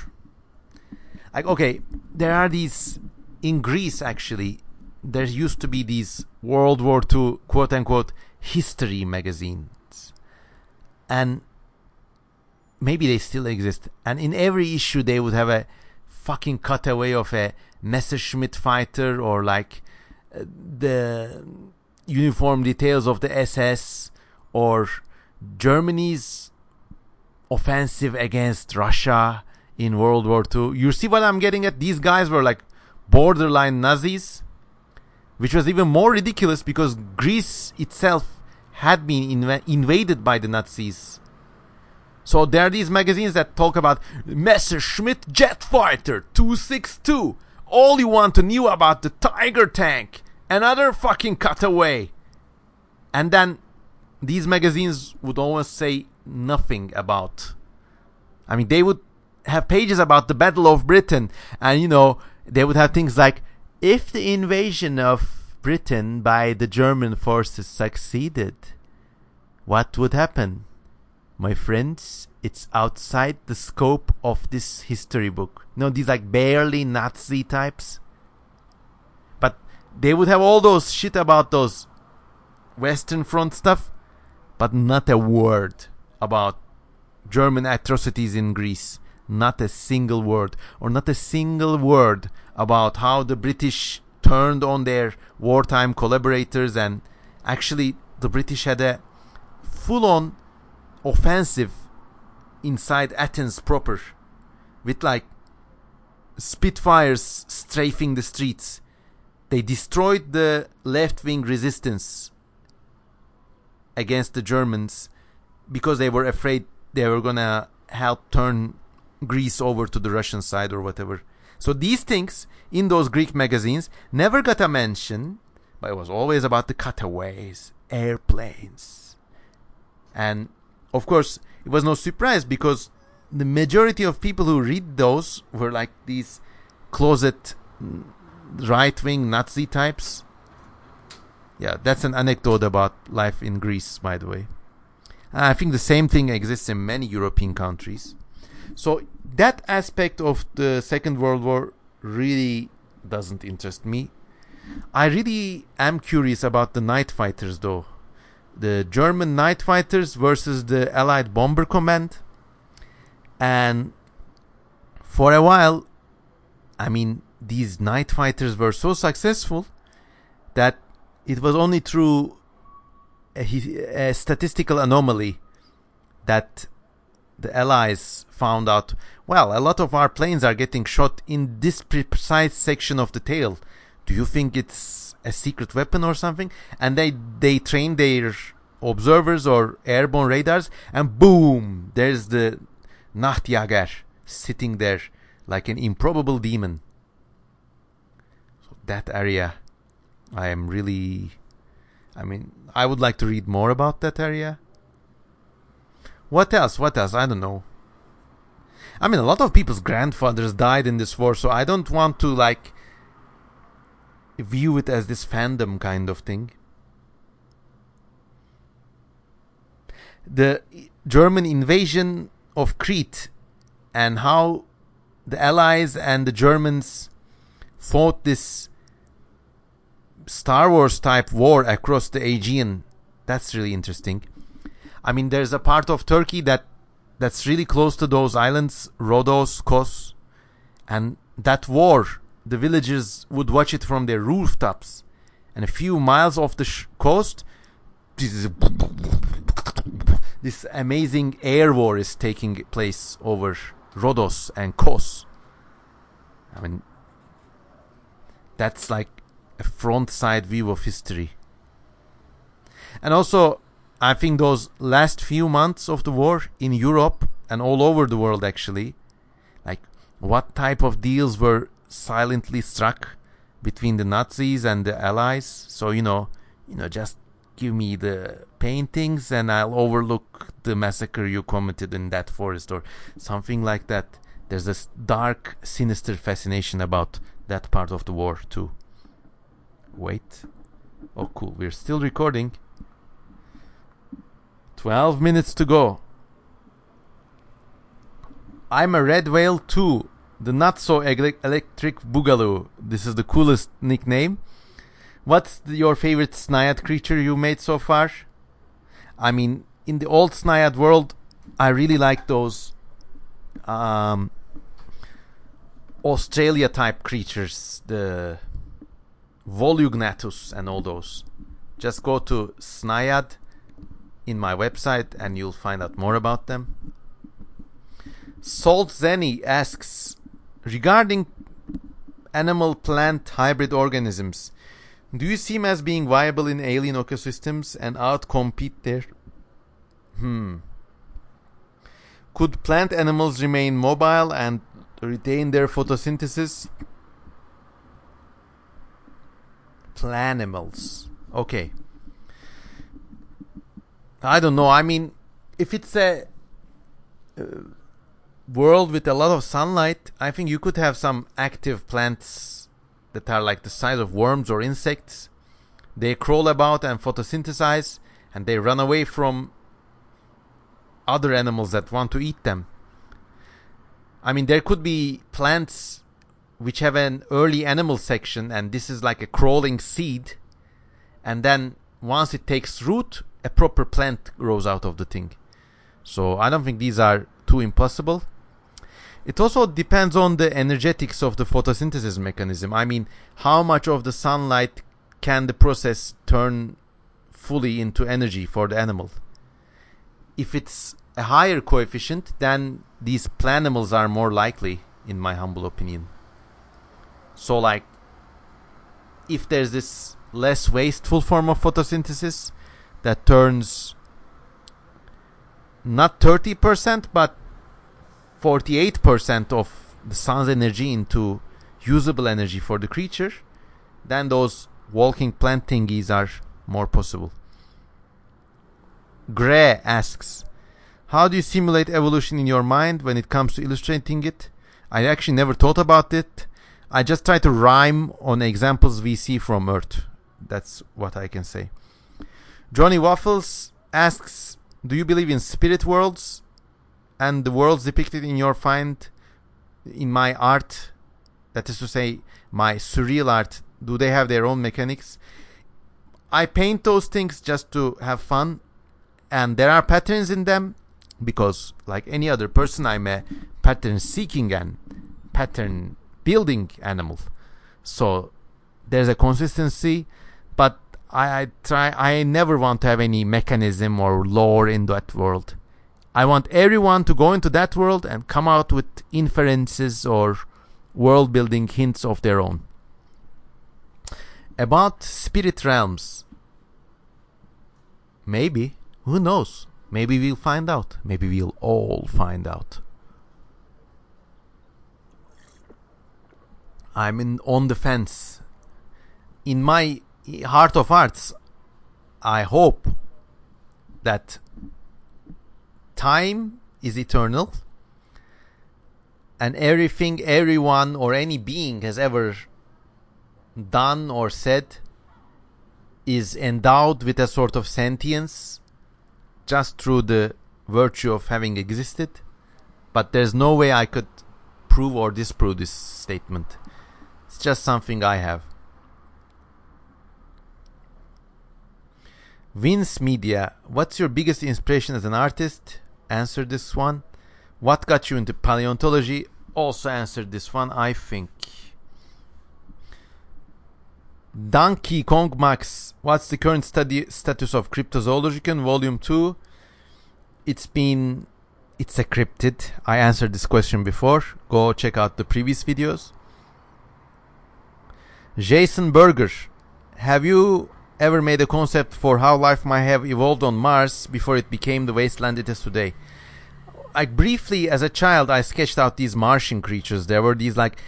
Like, okay, there are these in Greece. Actually, there used to be these World War II quote unquote history magazines, and maybe they still exist. And in every issue, they would have a fucking cutaway of a Messerschmitt fighter, or like the uniform details of the SS, or Germany's offensive against Russia in World War II. You see what I'm getting at? These guys were like borderline Nazis, which was even more ridiculous because Greece itself had been invaded by the Nazis. So there are these magazines that talk about Messerschmitt jet fighter 262. All you want to know about the Tiger tank. Another fucking cutaway. And then these magazines would almost say nothing about, I mean, they would have pages about the Battle of Britain, and you know, they would have things like, if the invasion of Britain by the German forces succeeded, what would happen? My friends, it's outside the scope of this history book. You know, these like barely Nazi types. But they would have all those shit about those Western Front stuff, but not a word about German atrocities in Greece. Not a single word. Or not a single word about how the British turned on their wartime collaborators, and actually the British had a full-on offensive inside Athens proper, with like Spitfires strafing the streets. They destroyed the left-wing resistance against the Germans because they were afraid they were gonna help turn Greece over to the Russian side or whatever. So these things in those Greek magazines never got a mention, but it was always about the cutaways, airplanes. And of course, it was no surprise because the majority of people who read those were like these closet right-wing Nazi types. Yeah, that's an anecdote about life in Greece, by the way. I think the same thing exists in many European countries. So that aspect of the Second World War really doesn't interest me. I really am curious about the night fighters, though. The German night fighters versus the Allied Bomber Command. And for a while, I mean, these night fighters were so successful that it was only through a statistical anomaly that the Allies found out, well, a lot of our planes are getting shot in this precise section of the tail. Do you think it's a secret weapon or something? And they trained their observers or airborne radars, and boom, there's the Nachtjager sitting there like an improbable demon. So that area, I would like to read more about that area. What else? I don't know. I mean, a lot of people's grandfathers died in this war, so I don't want to, like, view it as this fandom kind of thing. The German invasion of Crete and how the Allies and the Germans fought this Star Wars type war across the Aegean, that's really interesting. I mean, there's a part of Turkey that's really close to those islands, Rhodos, Kos, and that war, the villagers would watch it from their rooftops, and a few miles off the coast, this amazing air war is taking place over Rhodos and Kos. I mean, that's like a front side view of history. And also, I think those last few months of the war in Europe and all over the world, actually, like what type of deals were silently struck between the Nazis and the Allies. So, just give me the paintings and I'll overlook the massacre you committed in that forest or something like that. There's this dark, sinister fascination about that part of the war too. Wait. Oh, cool. We're still recording. 12 minutes to go. I'm a red whale too. The not so electric boogaloo. This is the coolest nickname. What's your favorite Snaiad creature you made so far? I mean, in the old Snaiad world, I really like those Australia type creatures, the Volugnathus and all those. Just go to Snaiad in my website and you'll find out more about them. Salt Zeni asks, regarding animal-plant hybrid organisms, do you see them as being viable in alien ecosystems and outcompete their... Could plant animals remain mobile and retain their photosynthesis? Planimals. Okay. I don't know. I mean, if it's a world with a lot of sunlight, I think you could have some active plants that are like the size of worms or insects. They crawl about and photosynthesize, and they run away from other animals that want to eat them. I mean, there could be plants which have an early animal section, and this is like a crawling seed, and then once it takes root, a proper plant grows out of the thing. So I don't think these are too impossible. It also depends on the energetics of the photosynthesis mechanism. I mean, how much of the sunlight can the process turn fully into energy for the animal? If it's a higher coefficient, then these planimals are more likely, in my humble opinion. So like, if there's this less wasteful form of photosynthesis that turns not 30% but 48% of the sun's energy into usable energy for the creature, then those walking plant thingies are more possible. Gray asks, how do you simulate evolution in your mind when it comes to illustrating it? I actually never thought about it. I just try to rhyme on examples we see from Earth. That's what I can say. Johnny Waffles asks, do you believe in spirit worlds and the worlds depicted in my art, that is to say, my surreal art, do they have their own mechanics? I paint those things just to have fun, and there are patterns in them, because like any other person, I'm a pattern seeking and pattern building animal. So there's a consistency, but I never want to have any mechanism or lore in that world. I want everyone to go into that world and come out with inferences or world building hints of their own. About spirit realms, maybe, who knows? Maybe we'll find out. Maybe we'll all find out. I'm on the fence. In my heart of hearts, I hope that time is eternal and everything everyone or any being has ever done or said is endowed with a sort of sentience just through the virtue of having existed. But there's no way I could prove or disprove this statement. It's just something I have. Vince Media, what's your biggest inspiration as an artist? Answered this one. What got you into paleontology? Also answered this one, I think. Donkey Kong Max, what's the current status of Cryptozoological Volume 2? It's a cryptid. I answered this question before. Go check out the previous videos. Jason Berger, have you ever made a concept for how life might have evolved on Mars before it became the wasteland it is today? Like briefly, as a child, I sketched out these Martian creatures. There were these like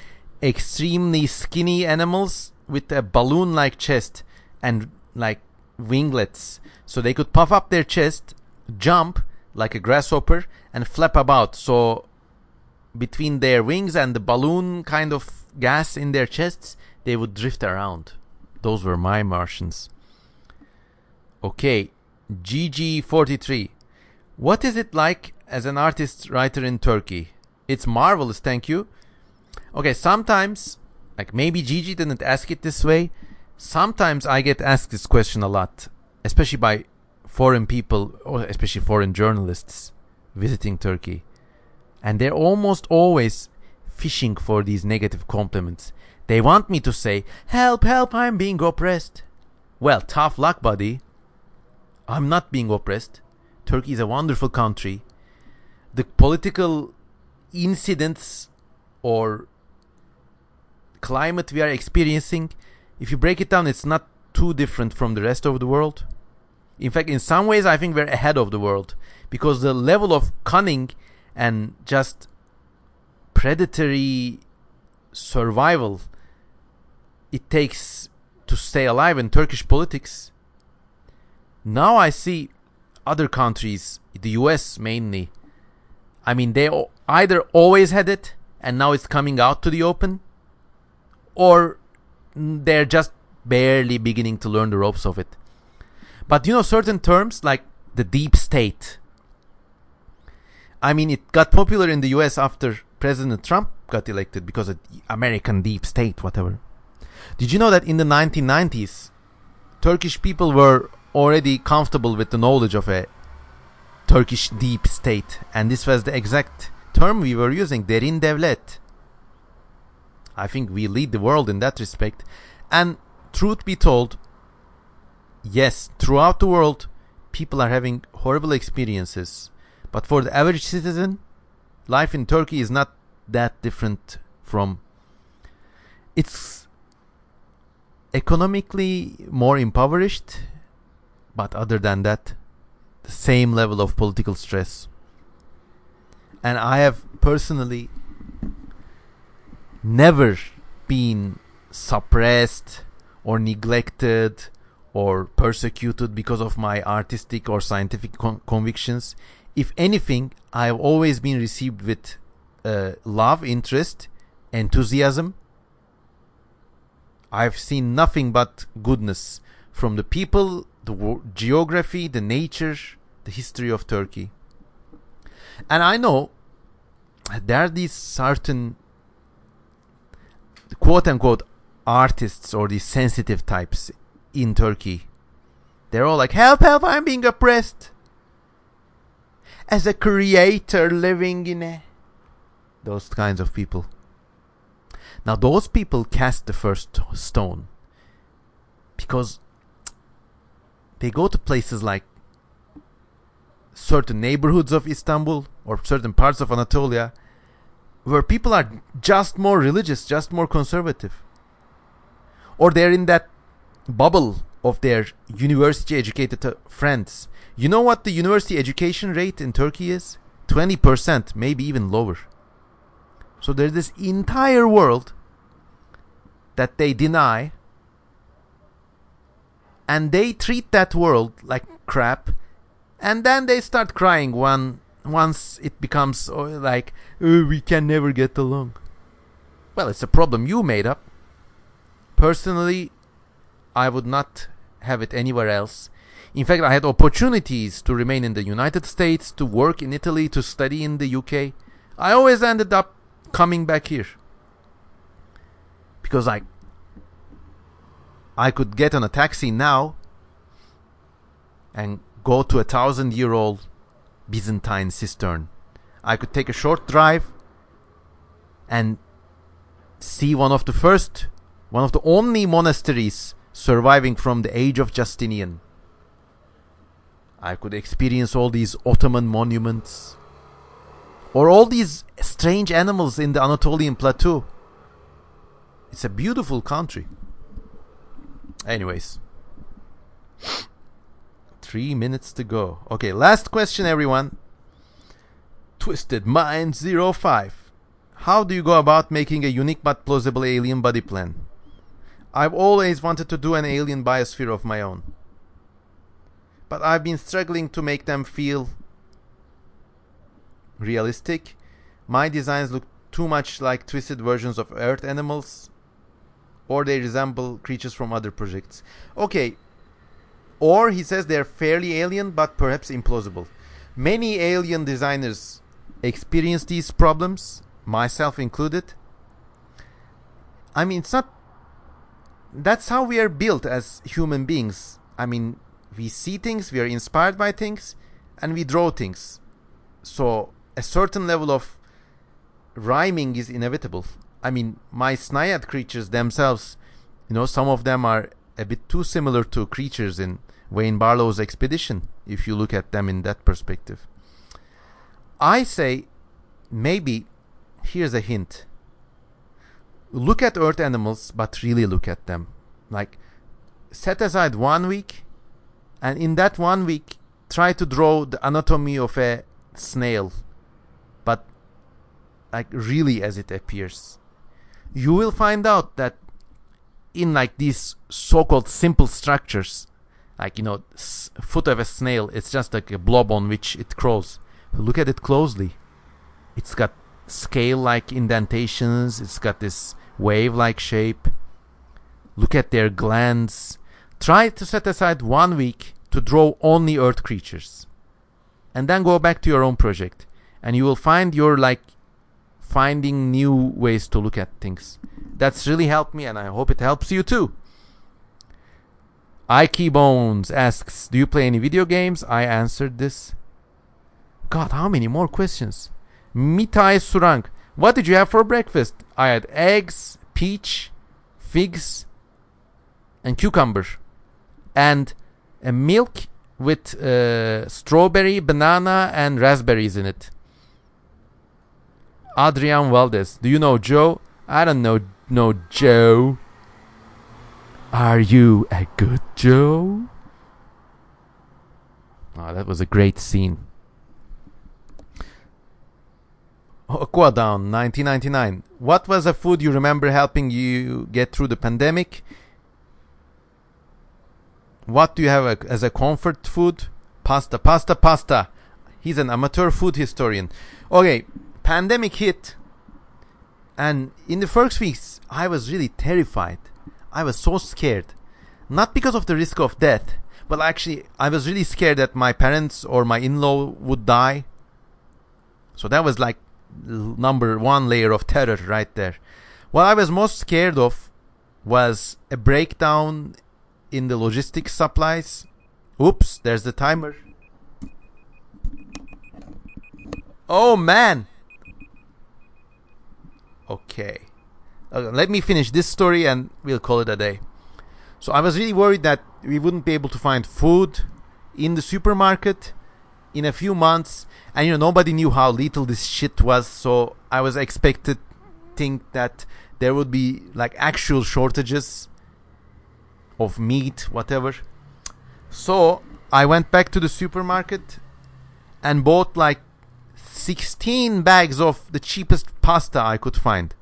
extremely skinny animals with a balloon-like chest and like winglets, so they could puff up their chest, jump like a grasshopper, and flap about. So between their wings and the balloon kind of gas in their chests, they would drift around. Those were my Martians. Okay, GG43. What is it like as an artist writer in Turkey? It's marvelous, thank you. Okay, sometimes, like maybe Gigi didn't ask it this way, sometimes I get asked this question a lot, especially by foreign people, or especially foreign journalists visiting Turkey. And they're almost always fishing for these negative compliments. They want me to say, help, help, I'm being oppressed. Well, tough luck, buddy. I'm not being oppressed. Turkey is a wonderful country. The political incidents or climate we are experiencing, if you break it down, it's not too different from the rest of the world. In fact, in some ways, I think we're ahead of the world, because the level of cunning and just predatory survival it takes to stay alive in Turkish politics. Now I see other countries, the US mainly, I mean, they either always had it and now it's coming out to the open, or they're just barely beginning to learn the ropes of it. But you know, certain terms like the deep state, I mean, it got popular in the US after President Trump got elected because of the American deep state, whatever. Did you know that in the 1990s, Turkish people were already comfortable with the knowledge of a Turkish deep state, and this was the exact term we were using, derin devlet. I think we lead the world in that respect. And truth be told, yes, throughout the world, people are having horrible experiences. But for the average citizen, life in Turkey is not that different from... It's economically more impoverished, but other than that, the same level of political stress. And I have personally never been suppressed or neglected or persecuted because of my artistic or scientific convictions. If anything, I have always been received with love, interest, enthusiasm. I've seen nothing but goodness from the people, the geography, the nature, the history of Turkey. And I know there are these certain quote-unquote artists or these sensitive types in Turkey. They're all like, help, help, I'm being oppressed. As a creator living in a... Those kinds of people. Now those people cast the first stone because they go to places like certain neighborhoods of Istanbul or certain parts of Anatolia where people are just more religious, just more conservative. Or they're in that bubble of their university-educated friends. You know what the university education rate in Turkey is? 20%, maybe even lower. So there's this entire world that they deny, and they treat that world like crap, and then they start crying once it becomes like, oh, we can never get along. Well, it's a problem you made up. Personally, I would not have it anywhere else. In fact, I had opportunities to remain in the United States, to work in Italy, to study in the UK. I always ended up coming back here. Because I could get on a taxi now and go to a 1,000-year-old Byzantine cistern. I could take a short drive and see one of the only monasteries surviving from the age of Justinian. I could experience all these Ottoman monuments or all these strange animals in the Anatolian plateau. It's a beautiful country. Anyways, 3 minutes to go. Okay, last question, everyone. Twisted Mind 05. How do you go about making a unique but plausible alien body plan? I've always wanted to do an alien biosphere of my own, but I've been struggling to make them feel realistic. My designs look too much like twisted versions of Earth animals, or they resemble creatures from other projects. Okay, or he says they're fairly alien but perhaps implausible. Many alien designers experience these problems, myself included. I mean, it's not... That's how we are built as human beings. I mean, we see things, we are inspired by things, and we draw things. So a certain level of rhyming is inevitable. I mean, my Snaiad creatures themselves, some of them are a bit too similar to creatures in Wayne Barlow's Expedition, if you look at them in that perspective. I say, maybe, here's a hint. Look at Earth animals, but really look at them. Like, set aside 1 week, and in that 1 week, try to draw the anatomy of a snail, but like really as it appears. You will find out that in like these so-called simple structures, like, foot of a snail, it's just like a blob on which it crawls. Look at it closely. It's got scale-like indentations. It's got this wave-like shape. Look at their glands. Try to set aside 1 week to draw only Earth creatures. And then go back to your own project. and you will find you're like finding new ways to look at things. That's really helped me, and I hope it helps you too. Ike Bones asks, do you play any video games? I answered this. God, how many more questions? Mitai Surang, what did you have for breakfast? I had eggs, peach, figs, and cucumber, and a milk with strawberry, banana, and raspberries in it. Adrian Valdez, do you know Joe? I don't know Joe. Are you a good Joe? Oh, that was a great scene. Aquadown 1999. What was a food you remember helping you get through the pandemic? What do you have as a comfort food? Pasta. He's an amateur food historian. Okay, pandemic hit, and in the first weeks I was really terrified. I was so scared, not because of the risk of death, but actually I was really scared that my parents or my in-law would die. So that was like number one layer of terror right there. What I was most scared of was a breakdown in the logistics supplies. Oops, there's the timer. Oh man. Okay. Let me finish this story and we'll call it a day. So I was really worried that we wouldn't be able to find food in the supermarket in a few months, and nobody knew how lethal this shit was, so I was expecting that there would be like actual shortages of meat, whatever. So I went back to the supermarket and bought like 16 bags of the cheapest pasta I could find,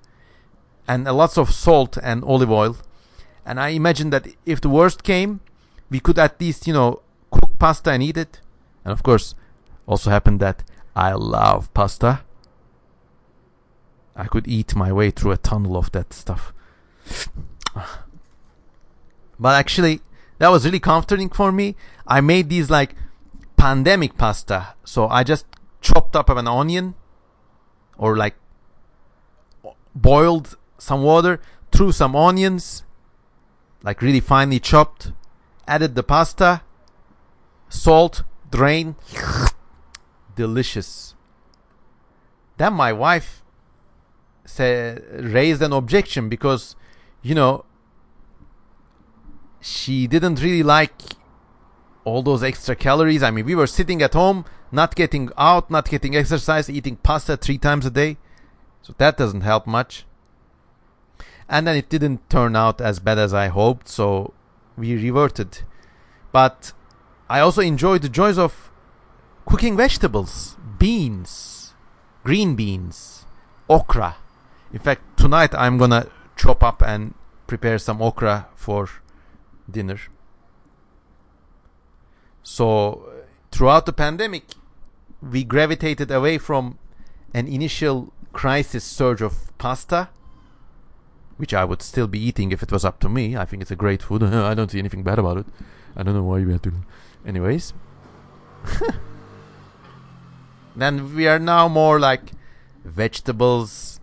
and lots of salt and olive oil. And I imagined that if the worst came, we could at least, cook pasta and eat it. And of course, also happened that I love pasta. I could eat my way through a tunnel of that stuff. But actually, that was really comforting for me. I made these like pandemic pasta. So I just chopped up an onion, or like boiled some water, threw some onions, like really finely chopped, added the pasta, salt, drain. Delicious. Then my wife raised an objection because, she didn't really like all those extra calories. I mean, we were sitting at home, not getting out, not getting exercise, eating pasta 3 times a day. So that doesn't help much. And then it didn't turn out as bad as I hoped, so we reverted. But I also enjoyed the joys of cooking vegetables, beans, green beans, okra. In fact, tonight I'm gonna chop up and prepare some okra for dinner. So throughout the pandemic, we gravitated away from an initial crisis surge of pasta, which I would still be eating if it was up to me. I think it's a great food. I don't see anything bad about it. I don't know why we had to. Anyways. Then we are now more like vegetables,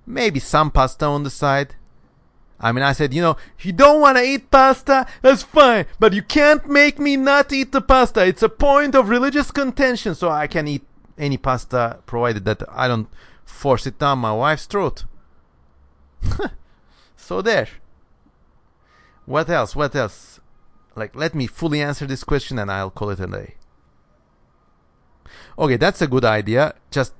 maybe some pasta on the side. I mean, I said, if you don't want to eat pasta, that's fine, but you can't make me not eat the pasta. It's a point of religious contention, so I can eat any pasta provided that I don't force it down my wife's throat. So there. What else? Like, let me fully answer this question and I'll call it a day. Okay, that's a good idea. Just,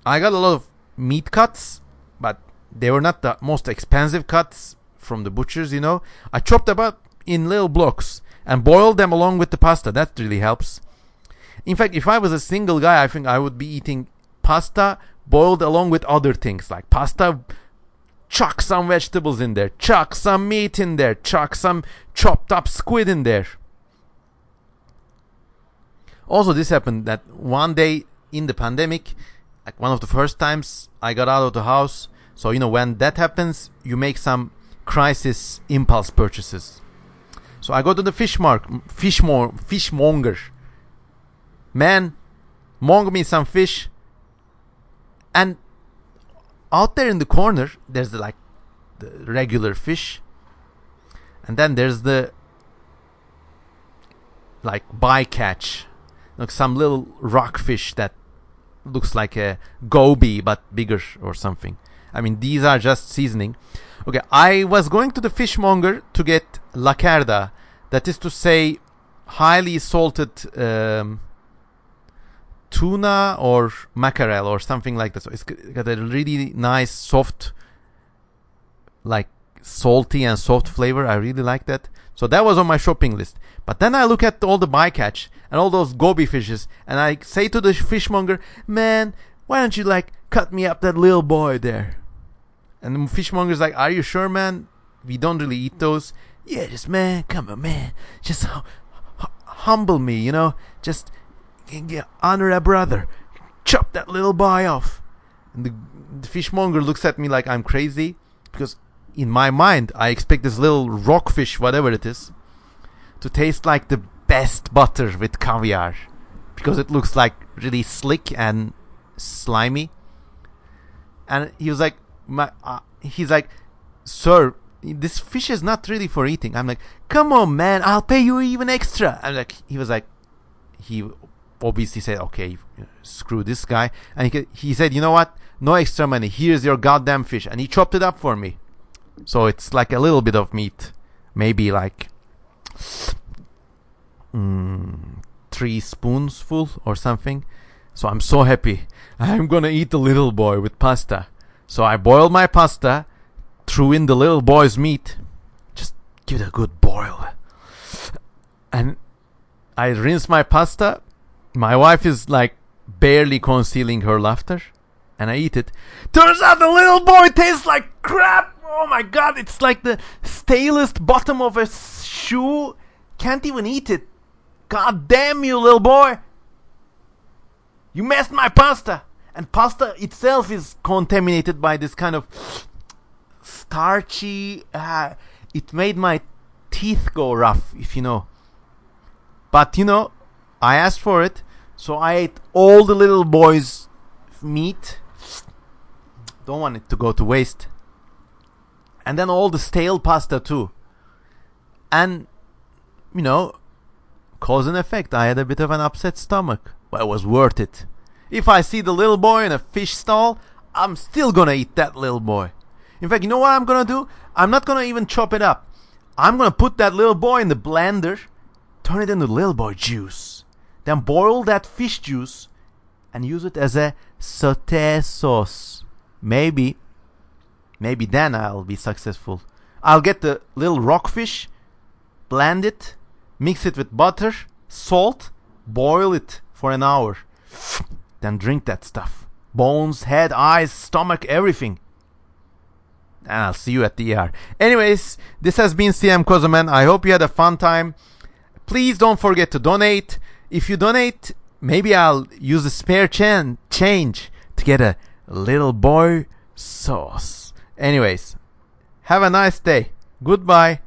I got a lot of meat cuts, but they were not the most expensive cuts from the butchers, I chopped them up in little blocks and boiled them along with the pasta. That really helps. In fact, if I was a single guy, I think I would be eating pasta boiled along with other things, like pasta, chuck some vegetables in there, chuck some meat in there, chuck some chopped up squid in there. Also, this happened that one day in the pandemic, like one of the first times I got out of the house. So, when that happens, you make some crisis impulse purchases. So I go to the fishmonger. Man, Mong me some fish. And out there in the corner, there's the regular fish. And then there's the bycatch. Like some little rockfish that looks like a goby but bigger or something. I mean, these are just seasoning. Okay, I was going to the fishmonger to get lacerda. That is to say, highly salted tuna or mackerel or something like that. So it's got a really nice, soft, salty and soft flavor. I really like that. So that was on my shopping list. But then I look at all the bycatch and all those goby fishes, and I say to the fishmonger, man, why don't you cut me up that little boy there? And the fishmonger's like, are you sure, man? We don't really eat those. Yeah, just, man, come on, man. Just humble me, Just honor a brother. Chop that little boy off. And the fishmonger looks at me like I'm crazy, because in my mind, I expect this little rockfish, whatever it is, to taste like the best butter with caviar, because it looks really slick and slimy. And he was like, sir, this fish is not really for eating. I'm like, come on, man, I'll pay you even extra. And he obviously said, okay, screw this guy. And he said, you know what? No extra money. Here's your goddamn fish. And he chopped it up for me. So it's a little bit of meat. Maybe 3 spoonsful or something. So I'm so happy. I'm gonna eat the little boy with pasta. So I boiled my pasta, threw in the little boy's meat, just give it a good boil. And I rinse my pasta. My wife is barely concealing her laughter. And I eat it. Turns out the little boy tastes like crap. Oh my god, it's like the stalest bottom of a shoe. Can't even eat it. God damn you, little boy. You messed my pasta. And pasta itself is contaminated by this kind of starchy... it made my teeth go rough, if you know. But, I asked for it. So I ate all the little boy's meat. Don't want it to go to waste. And then all the stale pasta too. And, cause and effect. I had a bit of an upset stomach. But it was worth it. If I see the little boy in a fish stall, I'm still gonna eat that little boy. In fact, you know what I'm gonna do? I'm not gonna even chop it up. I'm gonna put that little boy in the blender, turn it into little boy juice, then boil that fish juice and use it as a sauté sauce. Maybe then I'll be successful. I'll get the little rockfish, blend it, mix it with butter, salt, boil it for an hour. Then drink that stuff. Bones, head, eyes, stomach, everything. And I'll see you at the ER. Anyways, this has been CM Kozoman. I hope you had a fun time. Please don't forget to donate. If you donate, maybe I'll use the spare change to get a little boy sauce. Anyways, have a nice day. Goodbye.